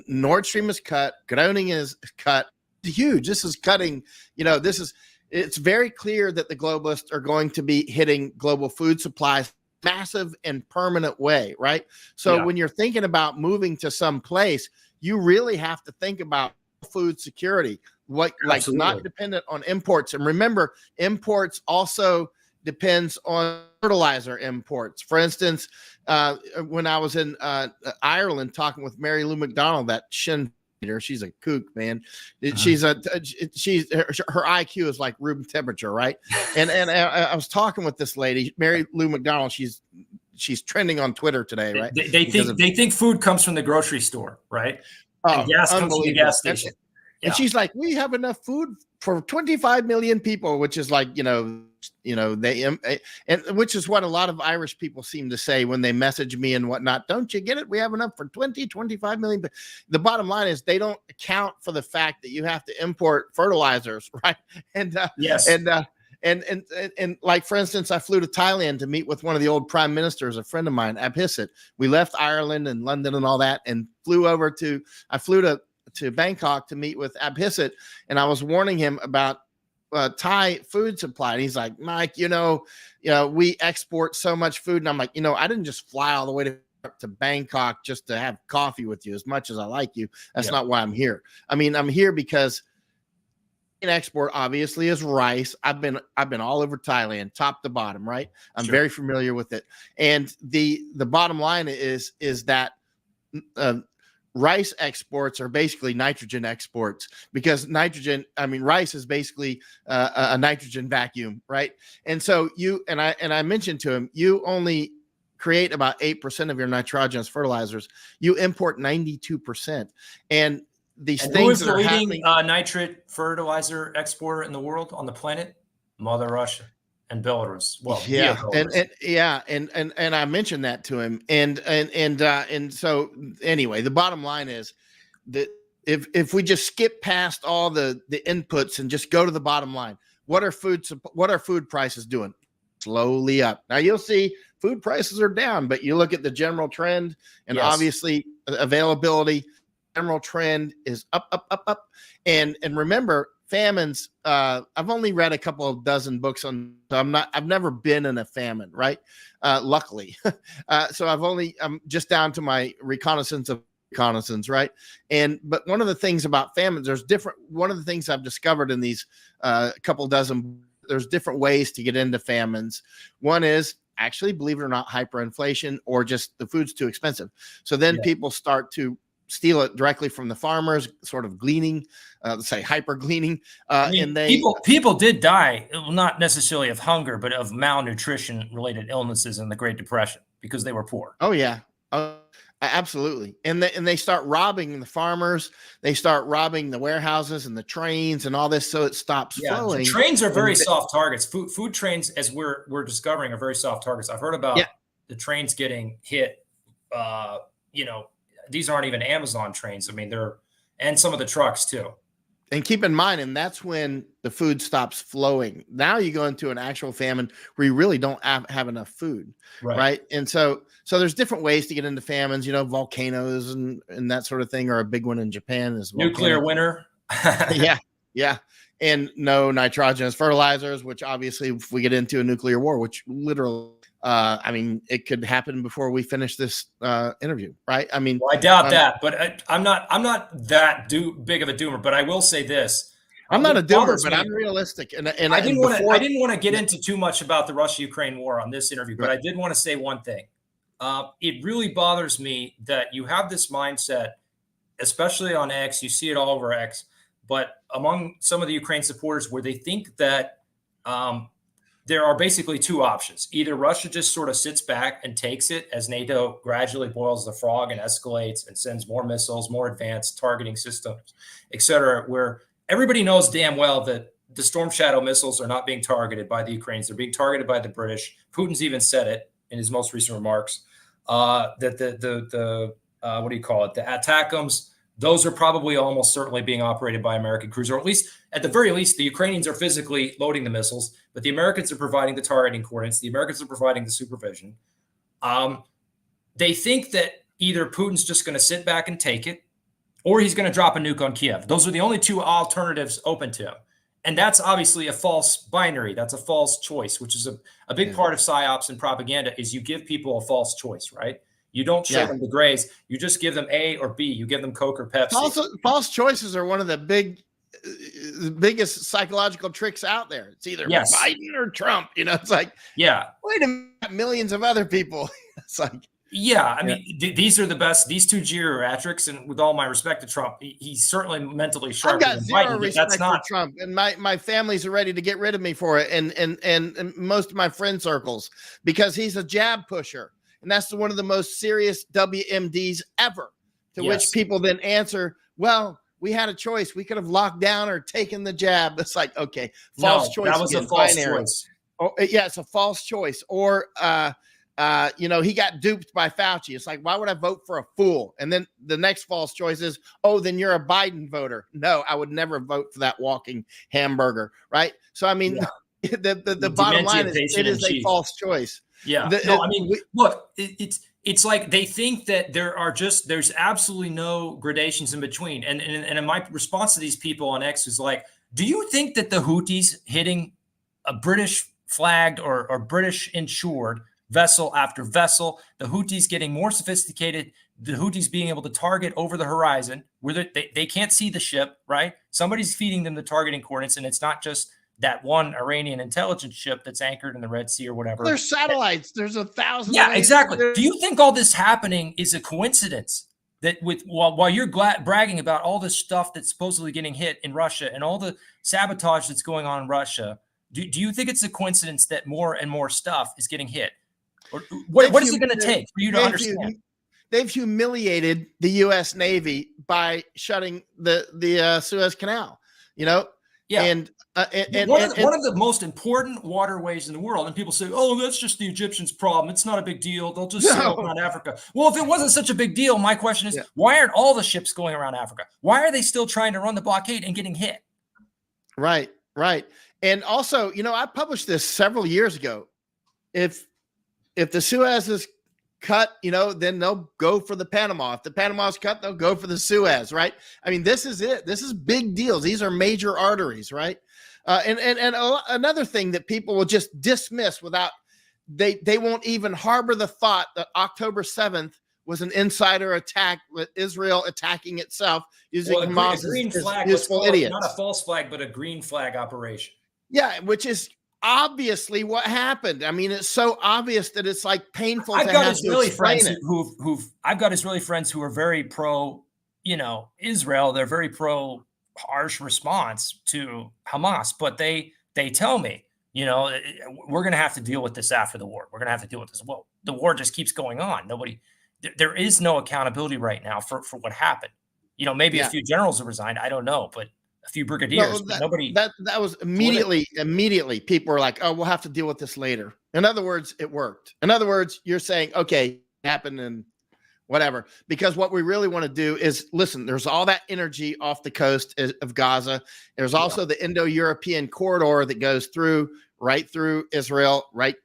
Nord Stream is cut. Groningen is cut. It's huge. This is cutting, it's very clear that the globalists are going to be hitting global food supplies massive and permanent way, right? So when you're thinking about moving to some place, you really have to think about food security, not dependent on imports. And remember, imports also depends on fertilizer imports. For instance, when I was in Ireland talking with Mary Lou McDonald, that shin leader, she's a kook, man. She's her IQ is like room temperature, right? and I was talking with this lady, Mary Lou McDonald. She's trending on Twitter today, right? They think food comes from the grocery store, right? Oh, and gas comes from the gas station. And she's like, we have enough food for 25 million people, which is like, and which is what a lot of Irish people seem to say when they message me and whatnot. Don't you get it? We have enough for 25 million. The bottom line is they don't account for the fact that you have to import fertilizers, right? And like, for instance, I flew to Thailand to meet with one of the old prime ministers, a friend of mine, Abhisit. We left Ireland and London and all that, and flew to Bangkok to meet with Abhisit, and I was warning him about Thai food supply. And he's like, Mike, we export so much food. And I'm like, I didn't just fly all the way to Bangkok just to have coffee with you. As much as I like you, that's not why I'm here. I'm here because an export obviously is rice. I've been all over Thailand, top to bottom, right? I'm very familiar with it. And the bottom line is that rice exports are basically nitrogen exports, because rice is basically a nitrogen vacuum, right? And so I mentioned to him, you only create about 8% of your nitrogenous fertilizers. You import 92%. And these And things who is that the are leading happening. nitrate fertilizer exporter in the world, on the planet? Mother Russia and Belarus. Well, via Belarus. And I mentioned that to him, and so anyway, the bottom line is that if we just skip past all the inputs and just go to the bottom line, what are food prices doing? Slowly up. Now you'll see food prices are down, but you look at the general trend, and obviously availability, general trend is up. And remember, famines, I've only read a couple of dozen books on, so I've never been in a famine, right? Luckily. So I'm just down to my reconnaissance, right? But one of the things about famines, one of the things I've discovered in these couple dozen, there's different ways to get into famines. One is actually, believe it or not, hyperinflation, or just the food's too expensive. So then people start to steal it directly from the farmers, sort of gleaning, say hyper gleaning. People did die, not necessarily of hunger, but of malnutrition related illnesses in the Great Depression because they were poor. Oh yeah. Absolutely. And they start robbing the farmers. They start robbing the warehouses and the trains and all this. So it stops flowing. Trains are very soft targets. Food trains, as we're discovering, are very soft targets. I've heard about the trains getting hit. These aren't even Amazon trains. I mean, and some of the trucks too. And keep in mind, and that's when the food stops flowing. Now you go into an actual famine where you really don't have enough food, right? And so there's different ways to get into famines. Volcanoes and that sort of thing are a big one in Japan as well. Nuclear winter. Yeah. And no nitrogenous fertilizers, which obviously, if we get into a nuclear war, which literally, it could happen before we finish this interview, right? I mean, well, I doubt that, but I'm not that big of a doomer. But I will say this: I'm not a doomer, but I'm realistic. And I didn't want to get into too much about the Russia-Ukraine war on this interview, but I did want to say one thing. It really bothers me that you have this mindset, especially on X. You see it all over X, but among some of the Ukraine supporters, where they think that there are basically two options. Either Russia just sort of sits back and takes it as NATO gradually boils the frog and escalates and sends more missiles, more advanced targeting systems, et cetera, where everybody knows damn well that the Storm Shadow missiles are not being targeted by the Ukrainians. They're being targeted by the British. Putin's even said it in his most recent remarks, that the ATACMS, those are probably almost certainly being operated by American crews, or at the very least, the Ukrainians are physically loading the missiles, but the Americans are providing the targeting coordinates. The Americans are providing the supervision. They think that either Putin's just going to sit back and take it, or he's going to drop a nuke on Kiev. Those are the only two alternatives open to him. And that's obviously a false binary. That's a false choice, which is a big part of psyops and propaganda, is you give people a false choice, right? You don't show them the grays. You just give them A or B. You give them Coke or Pepsi. False choices are one of the biggest psychological tricks out there. It's either Biden or Trump. It's like, wait a minute, millions of other people. It's like, these are the best. These two geriatrics, and with all my respect to Trump, he's certainly mentally sharp. I've got zero respect for Trump, and my families are ready to get rid of me for it, and most of my friend circles, because he's a jab pusher. And that's one of the most serious WMDs ever, to which people then answer, well, we had a choice. We could have locked down or taken the jab. It's like, okay, false choice. That was a false choice. Oh, yeah, it's a false choice. Or, he got duped by Fauci. It's like, why would I vote for a fool? And then the next false choice is, oh, then you're a Biden voter. No, I would never vote for that walking hamburger, right? So, I mean, the bottom line is it is a false choice. Yeah. Look, it's like they think that there's absolutely no gradations in between. And my response to these people on X is like, do you think that the Houthis hitting a British flagged or British insured vessel after vessel, the Houthis getting more sophisticated, the Houthis being able to target over the horizon where they can't see the ship, right? Somebody's feeding them the targeting coordinates, and it's not just that one Iranian intelligence ship that's anchored in the Red Sea or whatever. There's satellites. There's 1,000. Yeah, exactly. Do you think all this happening is a coincidence? that while you're bragging about all this stuff that's supposedly getting hit in Russia and all the sabotage that's going on in Russia, do you think it's a coincidence that more and more stuff is getting hit? Or what is it going to take for you to understand? They've humiliated the U.S. Navy by shutting the Suez Canal, Yeah. And one of the most important waterways in the world. And people say, oh, that's just the Egyptians' problem. It's not a big deal. They'll just sail around Africa. Well, if it wasn't such a big deal, my question is, why aren't all the ships going around Africa? Why are they still trying to run the blockade and getting hit? Right. And also, I published this several years ago. If the Suez is cut, then they'll go for the Panama. If the Panama's cut, they'll go for the Suez, right? I mean, this is it. This is big deals. These are major arteries, right? And another thing that people will just dismiss without, they won't even harbor the thought that October 7th was an insider attack with Israel attacking itself using Hamas green flag, useful idiots. Not a false flag, but a green flag operation. Yeah, which is obviously what happened. I mean, it's so obvious that it's like painful. I've got Israeli friends I've got Israeli friends who are very pro, Israel. They're very pro harsh response to Hamas, but they tell me, we're going to have to deal with this after the war. We're going to have to deal with this. Well, the war just keeps going on. There is no accountability right now for what happened. Maybe a few generals have resigned. I don't know, but a few brigadiers. Nobody. That was immediately people were like, oh, we'll have to deal with this later. In other words, it worked. In other words, you're saying, okay, it happened and whatever, because what we really want to do is listen, there's all that energy off the coast of Gaza. There's also the Indo-European corridor that goes right through Israel, right.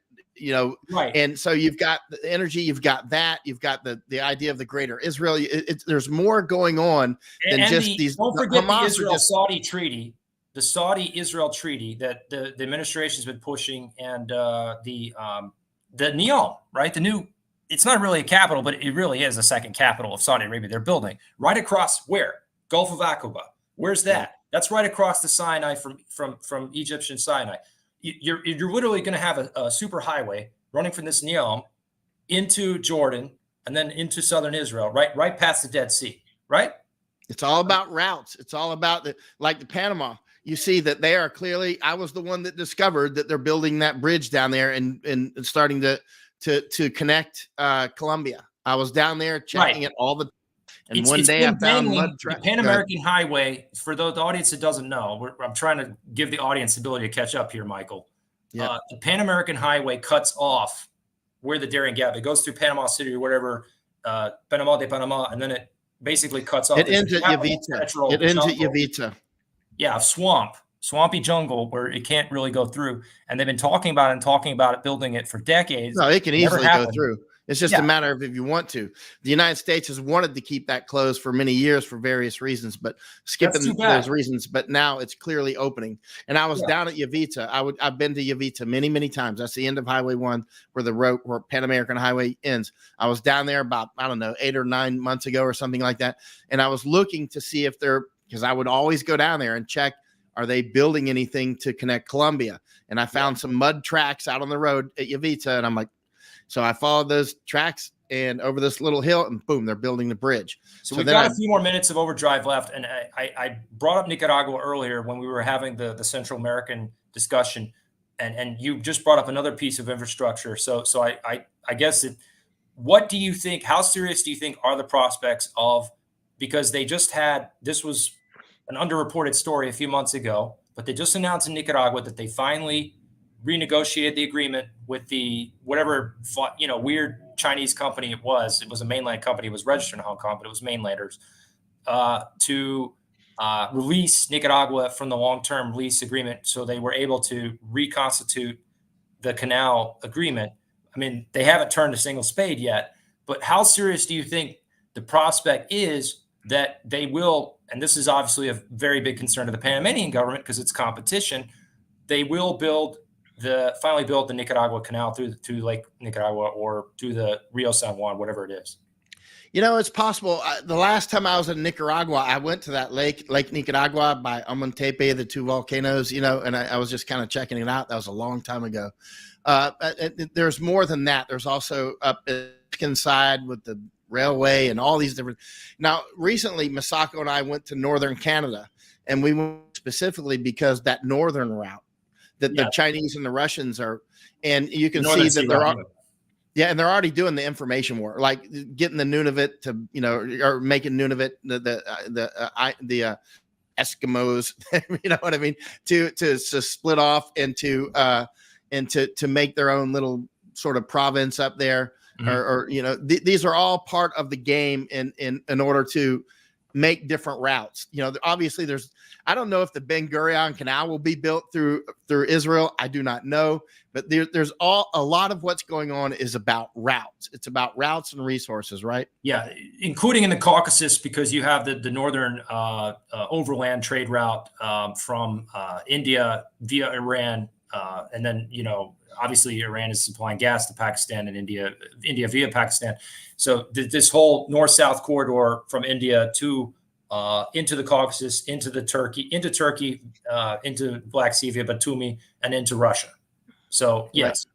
And so you've got the energy, you've got the idea of the greater Israel. There's more going on than these. Don't forget the Israel-Saudi treaty, the Saudi-Israel treaty that the administration's been pushing, and the Neom, right? The new, it's not really a capital, but it really is the second capital of Saudi Arabia. They're building right across where? Gulf of Aqaba. Where's that? That's right across the Sinai from Egyptian Sinai. You're literally going to have a super highway running from this Neom into Jordan and then into southern Israel, right past the Dead Sea, right? It's all about routes. It's all about like the Panama. You see that they are clearly. I was the one that discovered that they're building that bridge down there and starting to connect Colombia. I was down there checking it all the. And one day I found mud tracks. The Pan American Highway, for the audience that doesn't know, I'm trying to give the audience the ability to catch up here, Michael. Yeah. The Pan American Highway cuts off where the Darien Gap. It goes through Panama City or whatever, Panama de Panama, and then it basically cuts off. It ends at Yavita. Yeah, swampy jungle where it can't really go through. And they've been talking about it, building it for decades. No, it can easily go through. It's just a matter of if you want to. The United States has wanted to keep that closed for many years for various reasons, but skipping those reasons. But now it's clearly opening. And I was down at Yavita. I've been to Yavita many, many times. That's the end of Highway 1 where Pan American Highway ends. I was down there about, 8 or 9 months ago or something like that. And I was looking to see if because I would always go down there and check, are they building anything to connect Colombia? And I found some mud tracks out on the road at Yavita. And I'm like, so I followed those tracks and over this little hill, and boom, they're building the bridge. So we've got a few more minutes of overdrive left. And I brought up Nicaragua earlier when we were having the Central American discussion, and you just brought up another piece of infrastructure. So I guess what do you think? How serious do you think are the prospects of? Because they just had, this was an underreported story a few months ago, but they just announced in Nicaragua that they finally renegotiated the agreement with the whatever weird Chinese company it was. It was a mainland company. It was registered in Hong Kong, but it was mainlanders to release Nicaragua from the long-term lease agreement. So they were able to reconstitute the canal agreement. I mean, they haven't turned a single spade yet, but how serious do you think the prospect is that they will, and this is obviously a very big concern to the Panamanian government because it's competition, they will finally build the Nicaragua Canal through to Lake Nicaragua or to the Rio San Juan, whatever it is. It's possible. The last time I was in Nicaragua, I went to that Lake Nicaragua by Amontepe, the two volcanoes, and I was just kind of checking it out. That was a long time ago. There's more than that. There's also up the Mexican side with the railway and all these different. Now, recently, Masako and I went to northern Canada, and we went specifically because that northern route that the Chinese and the Russians are, and you can see that they're all. Yeah, and they're already doing the information war, like getting the Nunavut to, or making Nunavut the Eskimos, you know what I mean, to split off and to make their own little sort of province up there, or these are all part of the game in order to make different routes. Obviously I don't know if the Ben Gurion Canal will be built through Israel. I do not know, but there's a lot of what's going on is about routes. It's about routes and resources, right? Yeah, including in the Caucasus, because you have the northern overland trade route from India via Iran, and then obviously Iran is supplying gas to Pakistan and India via Pakistan. So this whole north-south corridor from India to into the Caucasus, into Turkey, into Black Sea via Batumi, and into Russia. So yes,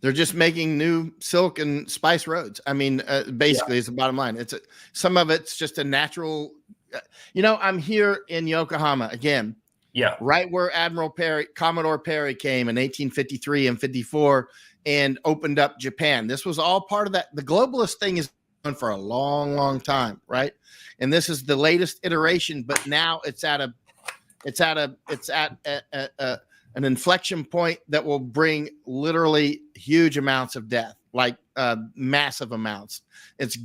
they're just making new silk and spice roads. I mean, basically, is the bottom line. Some of it's just a natural. I'm here in Yokohama again. Yeah, right where Commodore Perry came in 1853 and 54 and opened up Japan. This was all part of that. The globalist thing is on for a long, long time, right? And this is the latest iteration, but now it's at an inflection point that will bring literally huge amounts of death, like massive amounts. It's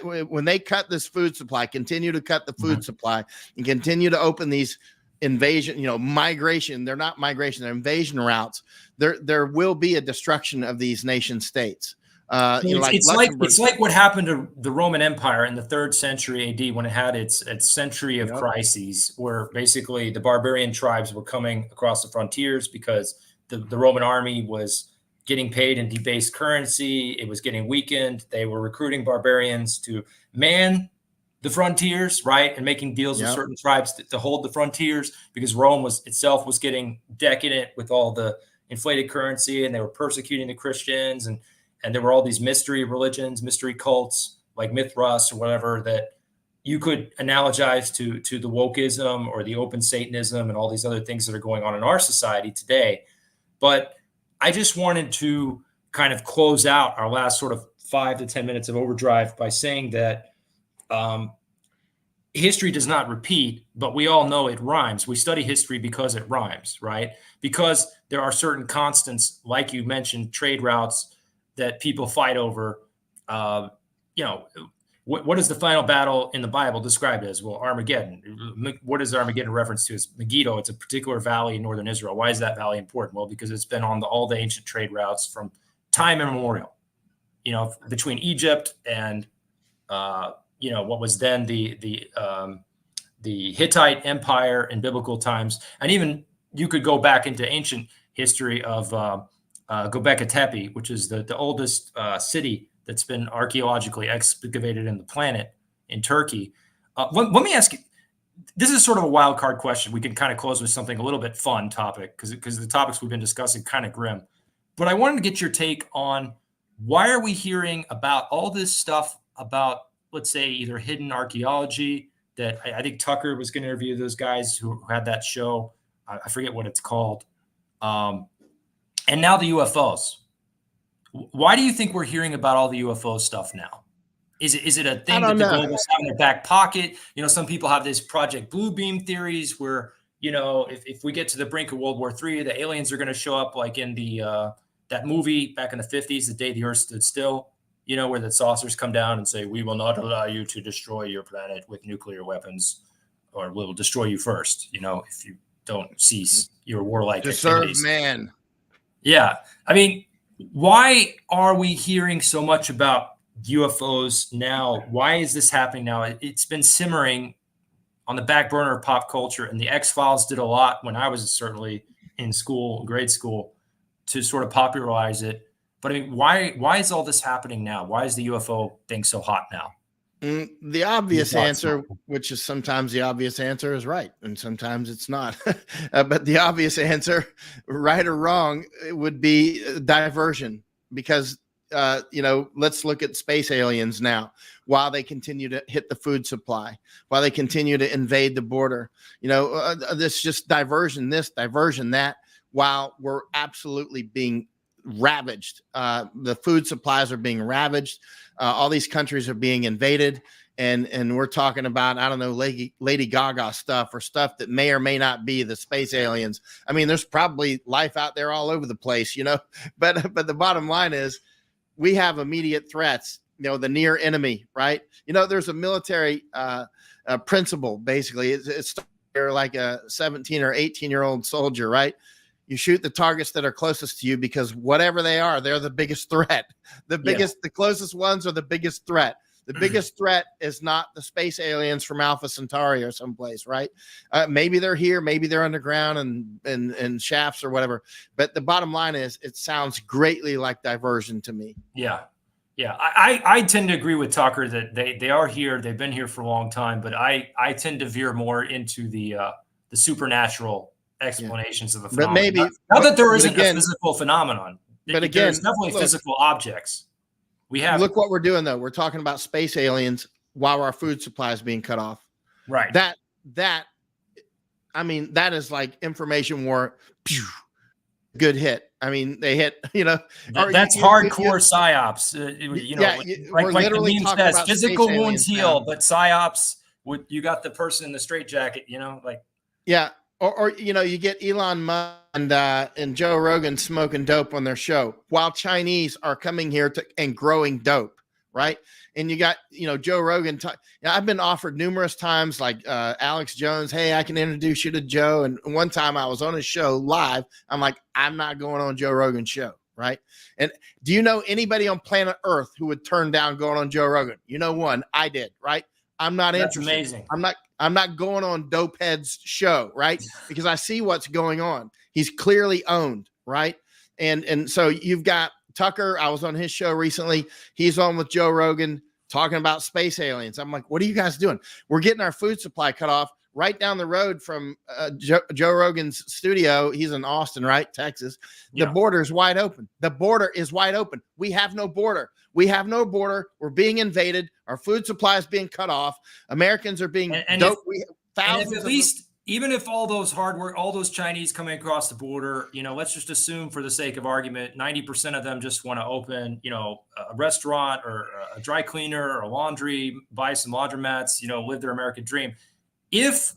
when they cut this food supply, continue to cut the food supply, and continue to open these migration. They're not migration; they're invasion routes. There will be a destruction of these nation states. It's like what happened to the Roman Empire in the 3rd century AD when it had its century of crises, where basically the barbarian tribes were coming across the frontiers because the Roman army was getting paid in debased currency. It was getting weakened. They were recruiting barbarians to man the frontiers, right, and making deals with certain tribes to hold the frontiers, because Rome itself was getting decadent with all the inflated currency, and they were persecuting the Christians, and there were all these mystery religions, mystery cults like Mithras or whatever that you could analogize to the wokeism or the open Satanism and all these other things that are going on in our society today. But I just wanted to kind of close out our last sort of 5 to 10 minutes of overdrive by saying that history does not repeat, but we all know it rhymes. We study history because it rhymes, right? Because there are certain constants, like you mentioned, trade routes that people fight over. What is the final battle in the Bible described as? Well, Armageddon. What is Armageddon reference to? It's Megiddo. It's a particular valley in northern Israel. Why is that valley important? Well, because it's been on all the ancient trade routes from time immemorial, between Egypt and what was then the Hittite Empire in biblical times. And even you could go back into ancient history of Göbekli Tepe, which is the oldest city that's been archaeologically excavated in the planet in Turkey. Let me ask you, this is sort of a wild card question. We can kind of close with something a little bit fun topic, because the topics we've been discussing kind of grim. But I wanted to get your take on, why are we hearing about all this stuff about, let's say, either hidden archaeology that I think Tucker was going to interview those guys who had that show. I forget what it's called. And now the UFOs. Why do you think we're hearing about all the UFO stuff now? Is it a thing that the globalists have in their back pocket? Some people have this Project Bluebeam theories where, if we get to the brink of World War III, the aliens are going to show up like in that movie back in the 50s, The Day the Earth Stood Still, where the saucers come down and say, we will not allow you to destroy your planet with nuclear weapons, or we'll destroy you first, if you don't cease your warlike activities. Man. Yeah. I mean, why are we hearing so much about UFOs now? Why is this happening now? It's been simmering on the back burner of pop culture, and the X-Files did a lot when I was certainly in school, grade school, to sort of popularize it. But I mean, why is all this happening now? Why is the UFO thing so hot now? The obvious answer, which is sometimes the obvious answer is right, and sometimes it's not. But the obvious answer, right or wrong, it would be diversion, because let's look at space aliens now while they continue to hit the food supply, while they continue to invade the border. This just diversion, this diversion, that, while we're absolutely being ravaged. The food supplies are being ravaged. All these countries are being invaded. And we're talking about, I don't know, Lady Gaga stuff or stuff that may or may not be the space aliens. I mean, there's probably life out there all over the place, but the bottom line is we have immediate threats, the near enemy, right? There's a military principle, basically. It's like a 17 or 18-year-old soldier, right? You shoot the targets that are closest to you because whatever they are, they're the biggest threat. The closest ones are the biggest threat. The biggest threat is not the space aliens from Alpha Centauri or someplace, right? Maybe they're here, maybe they're underground and shafts or whatever. But the bottom line is, it sounds greatly like diversion to me. Yeah. I tend to agree with Tucker that they are here. They've been here for a long time, but I tend to veer more into the supernatural explanations of the phenomenon. But maybe not that there isn't a physical phenomenon, but again, there's definitely physical objects. Look what we're doing, though. We're talking about space aliens while our food supply is being cut off. Right. That is like information war. Pew, good hit. I mean, they hit, that's hardcore psyops. Like the meme says, physical wounds heal, but psyops, you got the person in the straitjacket, Yeah. Or you get Elon Musk and Joe Rogan smoking dope on their show while Chinese are coming here and growing dope, right? And you got, Joe Rogan. I've been offered numerous times, like Alex Jones, hey, I can introduce you to Joe. And one time I was on his show live. I'm like, I'm not going on Joe Rogan's show, right? And do you know anybody on planet Earth who would turn down going on Joe Rogan? One, I did, right? I'm not interested. That's amazing. I'm not going on Dopehead's show, right? Because I see what's going on. He's clearly owned, right? And so you've got Tucker. I was on his show recently. He's on with Joe Rogan talking about space aliens. I'm like, what are you guys doing? We're getting our food supply cut off right down the road from Joe Rogan's studio. He's in Austin, right? Texas. The border is wide open. The border is wide open. We have no border. We're being invaded. Our food supply is being cut off. Americans are being even if all those Chinese coming across the border, let's just assume for the sake of argument, 90% of them just want to open, a restaurant or a dry cleaner or a laundry, buy some laundromats, live their American dream. If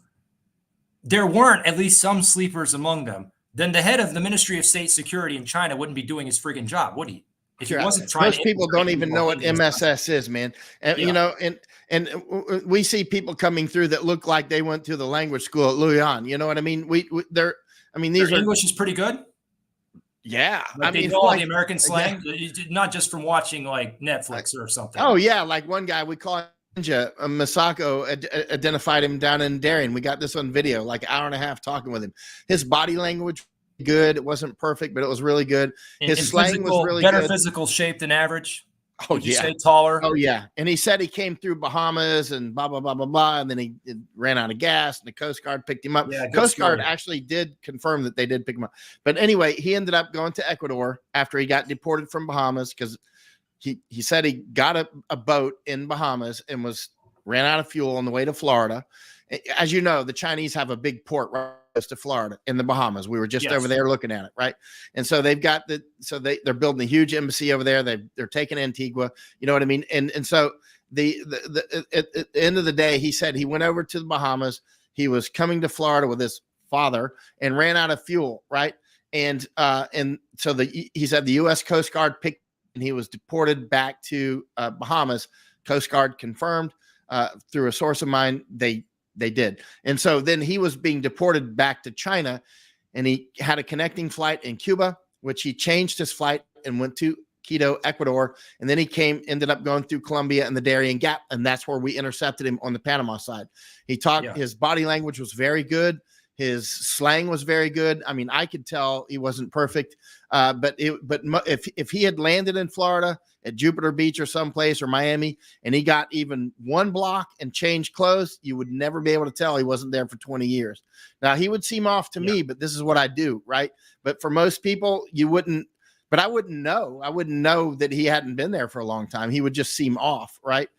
there weren't at least some sleepers among them, then the head of the Ministry of State Security in China wouldn't be doing his friggin' job, would he? If he wasn't trying. Most people don't even know what MSS is, man. And and we see people coming through that look like they went to the language school at Luoyang. You know what I mean? Their English is pretty good. Yeah, they know all the American slang, not just from watching like Netflix or something. Oh yeah, like one guy we call Ninja Masako identified him down in Darien. We got this on video, like an hour and a half talking with him. His body language. Good. It wasn't perfect, but it was really good. His slang was really better good. Physical shape than average. Oh, Would you say taller? Oh, yeah. And he said he came through Bahamas and blah, blah, blah, blah, blah. And then he ran out of gas and the Coast Guard picked him up. Yeah, Coast Guard actually did confirm that they did pick him up. But anyway, he ended up going to Ecuador after he got deported from Bahamas because he said he got a boat in Bahamas and ran out of fuel on the way to Florida. As you know, the Chinese have a big port right to Florida in the Bahamas. We were just over there looking at it, right? And so they've got they're building a huge embassy over there. They're taking Antigua, you know what I mean? And so at the end of the day, he said he went over to the Bahamas. He was coming to Florida with his father and ran out of fuel, right? And so he said the U.S. Coast Guard picked and he was deported back to Bahamas. Coast Guard confirmed through a source of mine they did. And so then he was being deported back to China and he had a connecting flight in Cuba, which he changed his flight and went to Quito, Ecuador. And then he ended up going through Colombia and the Darien Gap. And that's where we intercepted him on the Panama side. He talked, his body language was very good. His slang was very good. I mean, I could tell he wasn't perfect, but if he had landed in Florida at Jupiter Beach or someplace or Miami, and he got even one block and changed clothes, you would never be able to tell he wasn't there for 20 years. Now he would seem off to me, but this is what I do, right? But for most people, you wouldn't but I wouldn't know. I wouldn't know that he hadn't been there for a long time. He would just seem off, right?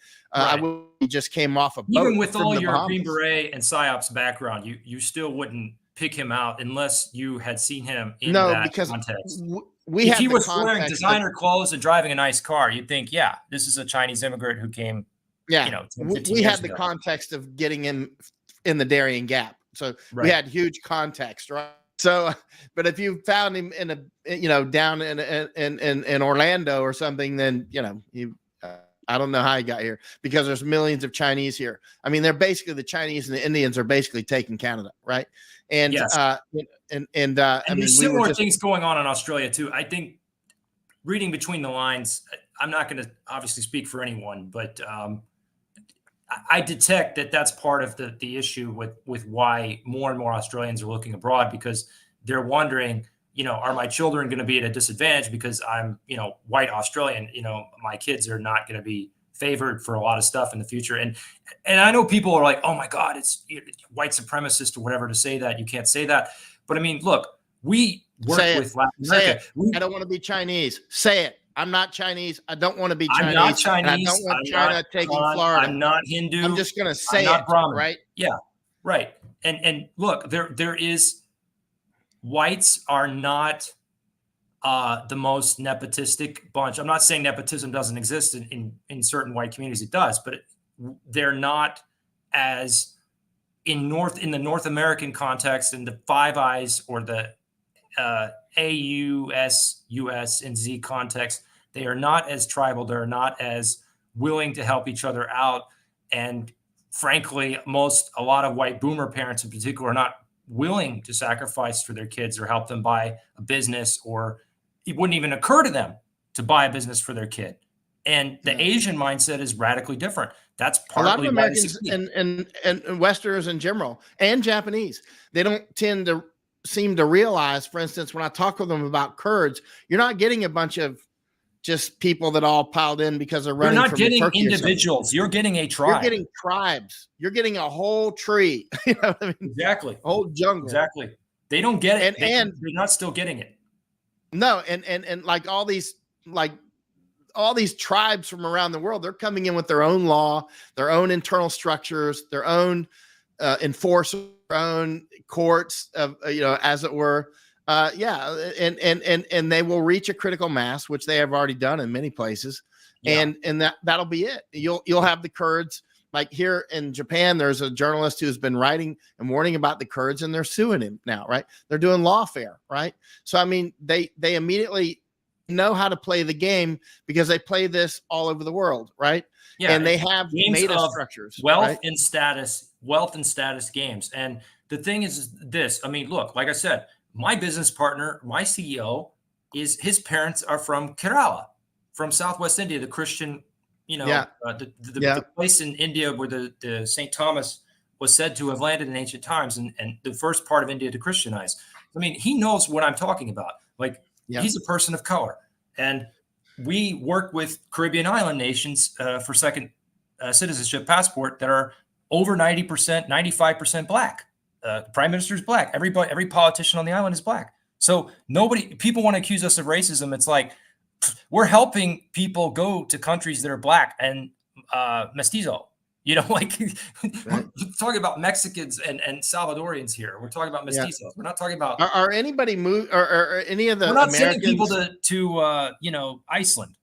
He just came off a boat. Even with from all the your Bahamas. Green Beret and PSYOPs background, you still wouldn't pick him out unless you had seen him in that because context. If he was wearing designer clothes and driving a nice car, you'd think, yeah, this is a Chinese immigrant who came. Yeah, 10, 15 we years had the ago. context of getting him in the Darien Gap, so Right. we had huge context, right? So, but if you found him in down in Orlando or something, then I don't know how he got here, because there's millions of Chinese here. I mean, they're basically, the Chinese and the Indians are basically taking Canada, right? And yes. I mean, there's similar things going on in Australia too. I think, reading between the lines, I'm not going to obviously speak for anyone, but I detect that that's part of the issue with why more and more Australians are looking abroad, because they're wondering, are my children going to be at a disadvantage because I'm, white Australian? My kids are not going to be favored for a lot of stuff in the future. And I know people are like, oh my God, it's white supremacist or whatever to say that. You can't say that. But I mean, look, we work with Latin America. I don't want to be Chinese. Say it. I'm not Chinese. I don't want to be Chinese. I'm not Chinese. I don't want China taking Florida. I'm not Hindu. I'm just going to say it, Brahmin. right? Yeah, right. And look, there is, whites are not the most nepotistic bunch. I'm not saying nepotism doesn't exist in certain white communities. It does, but they're not as in the North American context, in the Five Eyes or the AUS, US, and Z context. They are not as tribal. They're not as willing to help each other out. And frankly, a lot of white boomer parents in particular are not willing to sacrifice for their kids or help them buy a business, or it wouldn't even occur to them to buy a business for their kid. And the Asian mindset is radically different. That's partly a lot of Americans and Westerners in general, and Japanese, they don't seem to realize, for instance, when I talk with them about Kurds, you're not getting a bunch of just people that all piled in because they're running. You're not getting individuals. You're getting a tribe. You're getting tribes. You're getting a whole tree. You know what I mean? Exactly. A whole jungle. Exactly. They don't get it. And they're not still getting it. No, and like all these tribes from around the world, they're coming in with their own law, their own internal structures, their own enforcers, their own courts, as it were. And they will reach a critical mass, which they have already done in many places. Yeah. And that'll be it. You'll have the Kurds, like here in Japan. There's a journalist who's been writing and warning about the Kurds, and they're suing him now, right? They're doing lawfare, right? So I mean, they immediately know how to play the game because they play this all over the world, right? Yeah, and they have made structures, wealth, right? and status games. And the thing is this. I mean, look, like I said, my business partner, my CEO, his parents are from Kerala, from Southwest India, the Christian, the place in India where the St. Thomas was said to have landed in ancient times, and the first part of India to Christianize. I mean, he knows what I'm talking about. Like, he's a person of color. And we work with Caribbean island nations for second citizenship passport that are over 90%, 95% black. The prime minister is black. Every politician on the island is black. So people want to accuse us of racism. It's like, we're helping people go to countries that are black and mestizo. Like we're talking about Mexicans and Salvadorians here. We're talking about mestizos. Yeah. We're not talking about. Are anybody or any of the? We're not Americans, sending people to Iceland.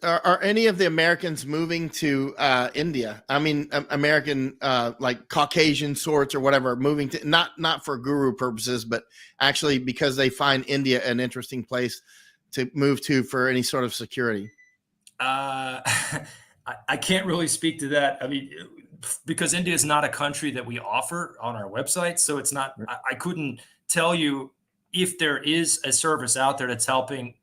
Are any of the Americans moving to India? I mean, American like Caucasian sorts or whatever, moving to not for guru purposes, but actually because they find India an interesting place to move to for any sort of security. I can't really speak to that. I mean, because India is not a country that we offer on our website. So it's not, I couldn't tell you if there is a service out there that's helping,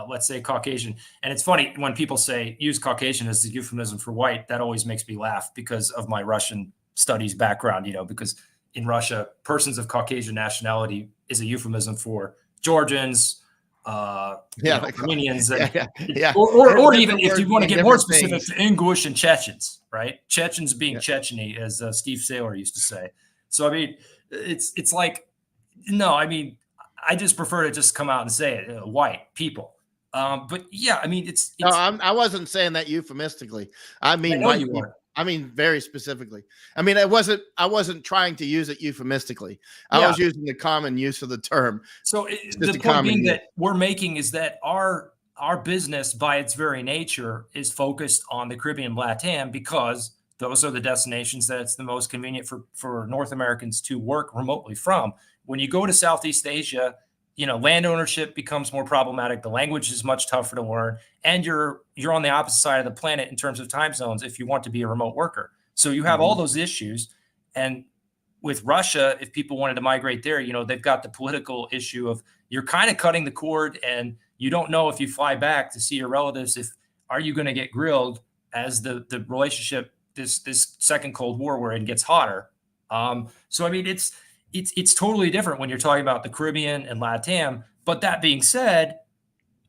let's say, Caucasian. And it's funny when people use Caucasian as the euphemism for white, that always makes me laugh because of my Russian studies background, because in Russia, persons of Caucasian nationality is a euphemism for Georgians, Armenians, or even if you want to get more specific, to Ingush and Chechens, right? Chechens being Chechny, as Steve Saylor used to say. So I mean, it's like, no, I mean, I just prefer to just come out and say it, white people. But yeah, I mean, No, I wasn't saying that euphemistically. I mean, I know white you people. are. I mean, very specifically. I mean, I wasn't trying to use it euphemistically. I Yeah. was using the common use of the term. So It's the just a point common being use. that we're making is that our business, by its very nature, is focused on the Caribbean, LATAM, because those are the destinations that it's the most convenient for North Americans to work remotely from. When you go to Southeast Asia, you know, land ownership becomes more problematic. The language is much tougher to learn, and you're on the opposite side of the planet in terms of time zones if you want to be a remote worker. So you have all those issues, and with Russia, if people wanted to migrate there, you know, they've got the political issue of you're kind of cutting the cord, and you don't know if you fly back to see your relatives, if are you going to get grilled as the relationship, this second Cold War we're in, gets hotter. So I mean, it's totally different when you're talking about the Caribbean and LATAM. But that being said,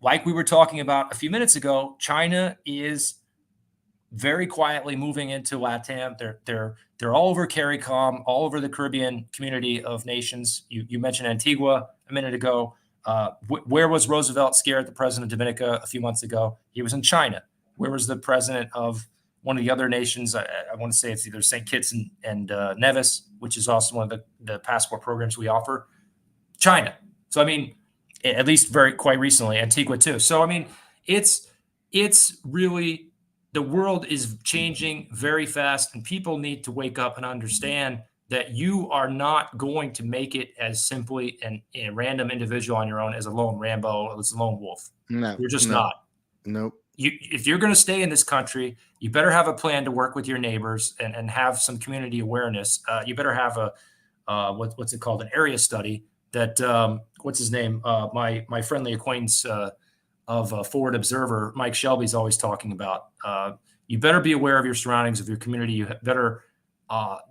like we were talking about a few minutes ago, China is very quietly moving into LATAM. They're all over CARICOM, all over the Caribbean community of nations. You mentioned Antigua a minute ago. Where was Roosevelt scared at the president of Dominica a few months ago? He was in China. Where was the president of one of the other nations? I want to say it's either St. Kitts and Nevis, which is also one of the passport programs we offer. China. So I mean, at least quite recently, Antigua too. So I mean, it's really, the world is changing very fast, and people need to wake up and understand that you are not going to make it as simply a random individual on your own as a lone Rambo or as a lone wolf. No, You're just no, not. Nope. If you're going to stay in this country, you better have a plan to work with your neighbors and have some community awareness. You better have what's it called, an area study that what's his name? My friendly acquaintance of Forward Observer, Mike Shelby's always talking about. You better be aware of your surroundings, of your community. You better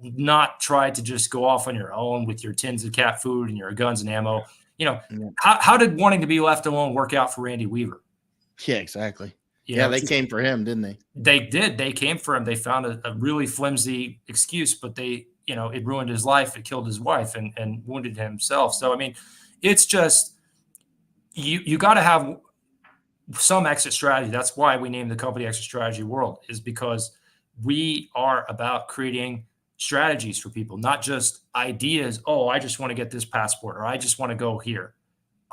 not try to just go off on your own with your tins of cat food and your guns and ammo. You know, how did wanting to be left alone work out for Randy Weaver? Yeah, exactly. You know, they came for him, didn't they? They did. They came for him. They found a really flimsy excuse, but it ruined his life. It killed his wife and wounded himself. So, I mean, it's just, you got to have some exit strategy. That's why we named the company Exit Strategy World, is because we are about creating strategies for people, not just ideas. Oh, I just want to get this passport, or I just want to go here.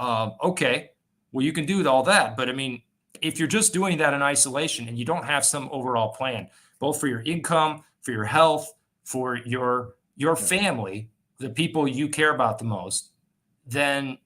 Okay, well, you can do all that. But I mean, if you're just doing that in isolation and you don't have some overall plan, both for your income, for your health, for your family, the people you care about the most, then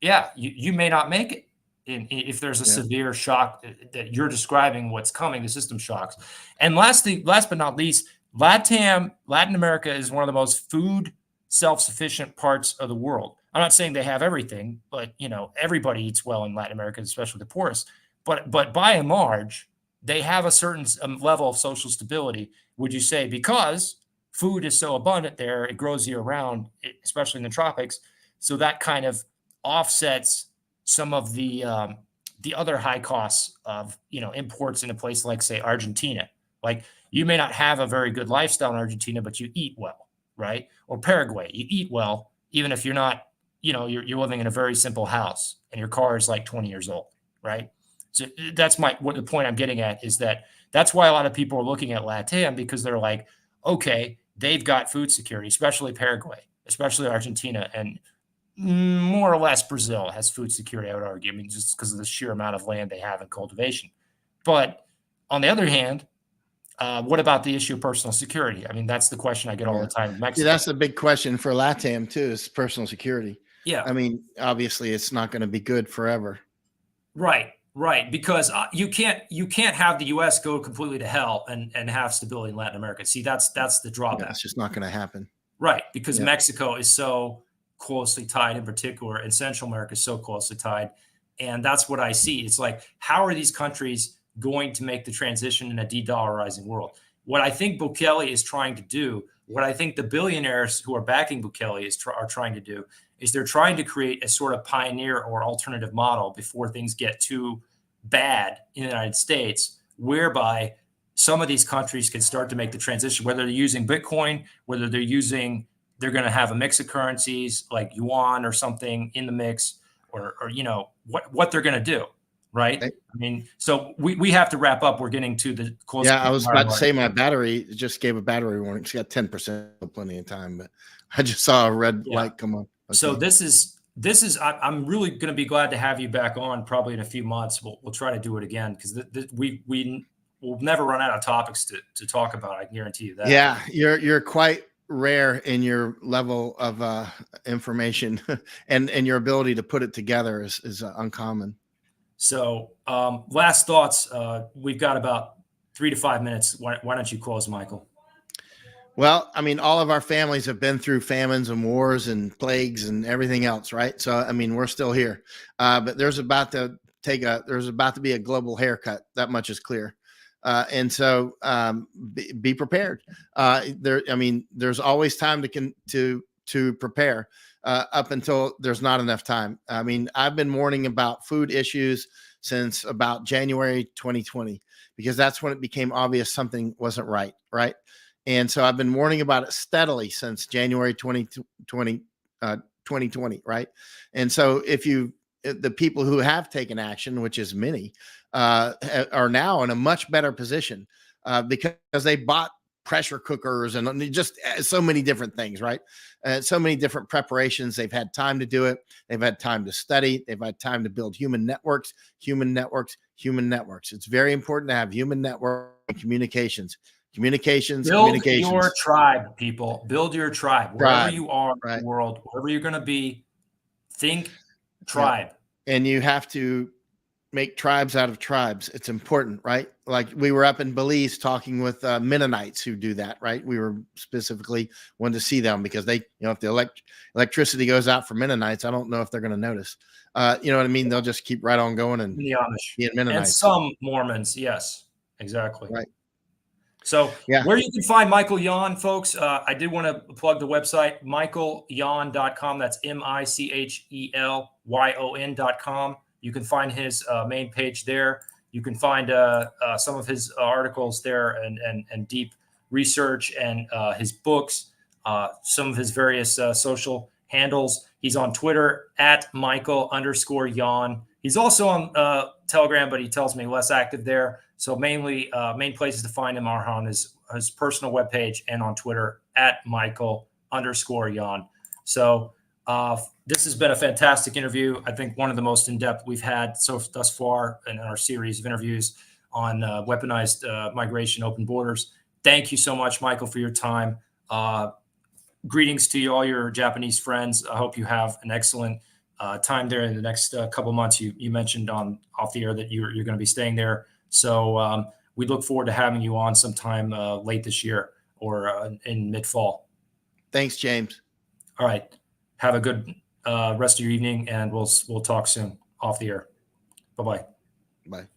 yeah, you may not make it. If there's a severe shock that you're describing, what's coming, the system shocks. And last but not least, Latin America is one of the most food self-sufficient parts of the world. I'm not saying they have everything, but everybody eats well in Latin America, especially the poorest. But by and large, they have a certain level of social stability, would you say, because food is so abundant there, it grows year round, especially in the tropics. So that kind of offsets some of the other high costs of imports in a place like, say, Argentina. Like, you may not have a very good lifestyle in Argentina, but you eat well, right? Or Paraguay, you eat well, even if you're not, you're living in a very simple house and your car is like 20 years old, right? So that's the point I'm getting at, is that's why a lot of people are looking at LATAM, because they're like, okay, they've got food security, especially Paraguay, especially Argentina, and more or less Brazil has food security, I would argue. I mean, just because of the sheer amount of land they have in cultivation. But on the other hand, what about the issue of personal security? I mean, that's the question I get all the time in Mexico. Yeah, that's the big question for LATAM too, is personal security. Yeah. I mean, obviously it's not going to be good forever. Right. Because you can't have the U.S. go completely to hell and have stability in Latin America. See, that's the drawback. Yeah, it's just not going to happen. Right. Because Mexico is so closely tied, in particular, and Central America is so closely tied. And that's what I see. It's like, how are these countries going to make the transition in a de-dollarizing world? What I think Bukele is trying to do, what I think the billionaires who are backing Bukele are trying to do, is they're trying to create a sort of pioneer or alternative model before things get too bad in the United States, whereby some of these countries can start to make the transition, whether they're using Bitcoin, whether they're using they're going to have a mix of currencies like yuan or something in the mix, or what they're going to do, right? I mean, so we have to wrap up. We're getting to the close. Yeah, I was about to say my battery just gave a battery warning. It's got 10%, plenty of time, but I just saw a red light come on. Okay. So this is I'm really going to be glad to have you back on probably in a few months. We'll try to do it again, because we'll never run out of topics to talk about. I can guarantee you that. Yeah, you're quite rare in your level of information, and your ability to put it together is uncommon. So last thoughts. We've got about 3 to 5 minutes. Why don't you close, Michael? Well, I mean, all of our families have been through famines and wars and plagues and everything else, right? So, I mean, we're still here, but there's about to be a global haircut. That much is clear. And so be prepared. There's always time to prepare up until there's not enough time. I mean, I've been warning about food issues since about January 2020, because that's when it became obvious something wasn't right. Right. And so I've been warning about it steadily since January 2020. Right. And so the people who have taken action, which is many, are now in a much better position because they bought pressure cookers and just so many different things, right? So many different preparations. They've had time to do it. They've had time to study. They've had time to build human networks. It's very important to have human network and communications. Build your tribe, people. Build your tribe. Wherever you are in the world, wherever you're going to be, think tribe. Yeah. And you have to make tribes out of tribes. It's important, right? Like we were up in Belize talking with Mennonites who do that, right? We were specifically wanted to see them because they, if the electricity goes out for Mennonites, I don't know if they're going to notice. You know what I mean? They'll just keep right on going and the Amish being Mennonites. And some Mormons, yes, exactly. Right. So where you can find Michael Yon, folks, I did want to plug the website, michaelyon.com. That's MICHELYON.com. You can find his main page there. You can find some of his articles there and deep research and his books, some of his various social handles. He's on Twitter at Michael_Yon. He's also on Telegram, but he tells me less active there. So main places to find him are on his personal webpage and on Twitter at Michael_Yon. So this has been a fantastic interview. I think one of the most in-depth we've had thus far in our series of interviews on weaponized migration, open borders. Thank you so much, Michael, for your time. Greetings to all your Japanese friends. I hope you have an excellent time there in the next couple months. You mentioned off the air that you're going to be staying there. So we look forward to having you on sometime late this year or in mid-fall. Thanks, James. All right. Have a good rest of your evening, and we'll talk soon off the air. Bye-bye. Bye.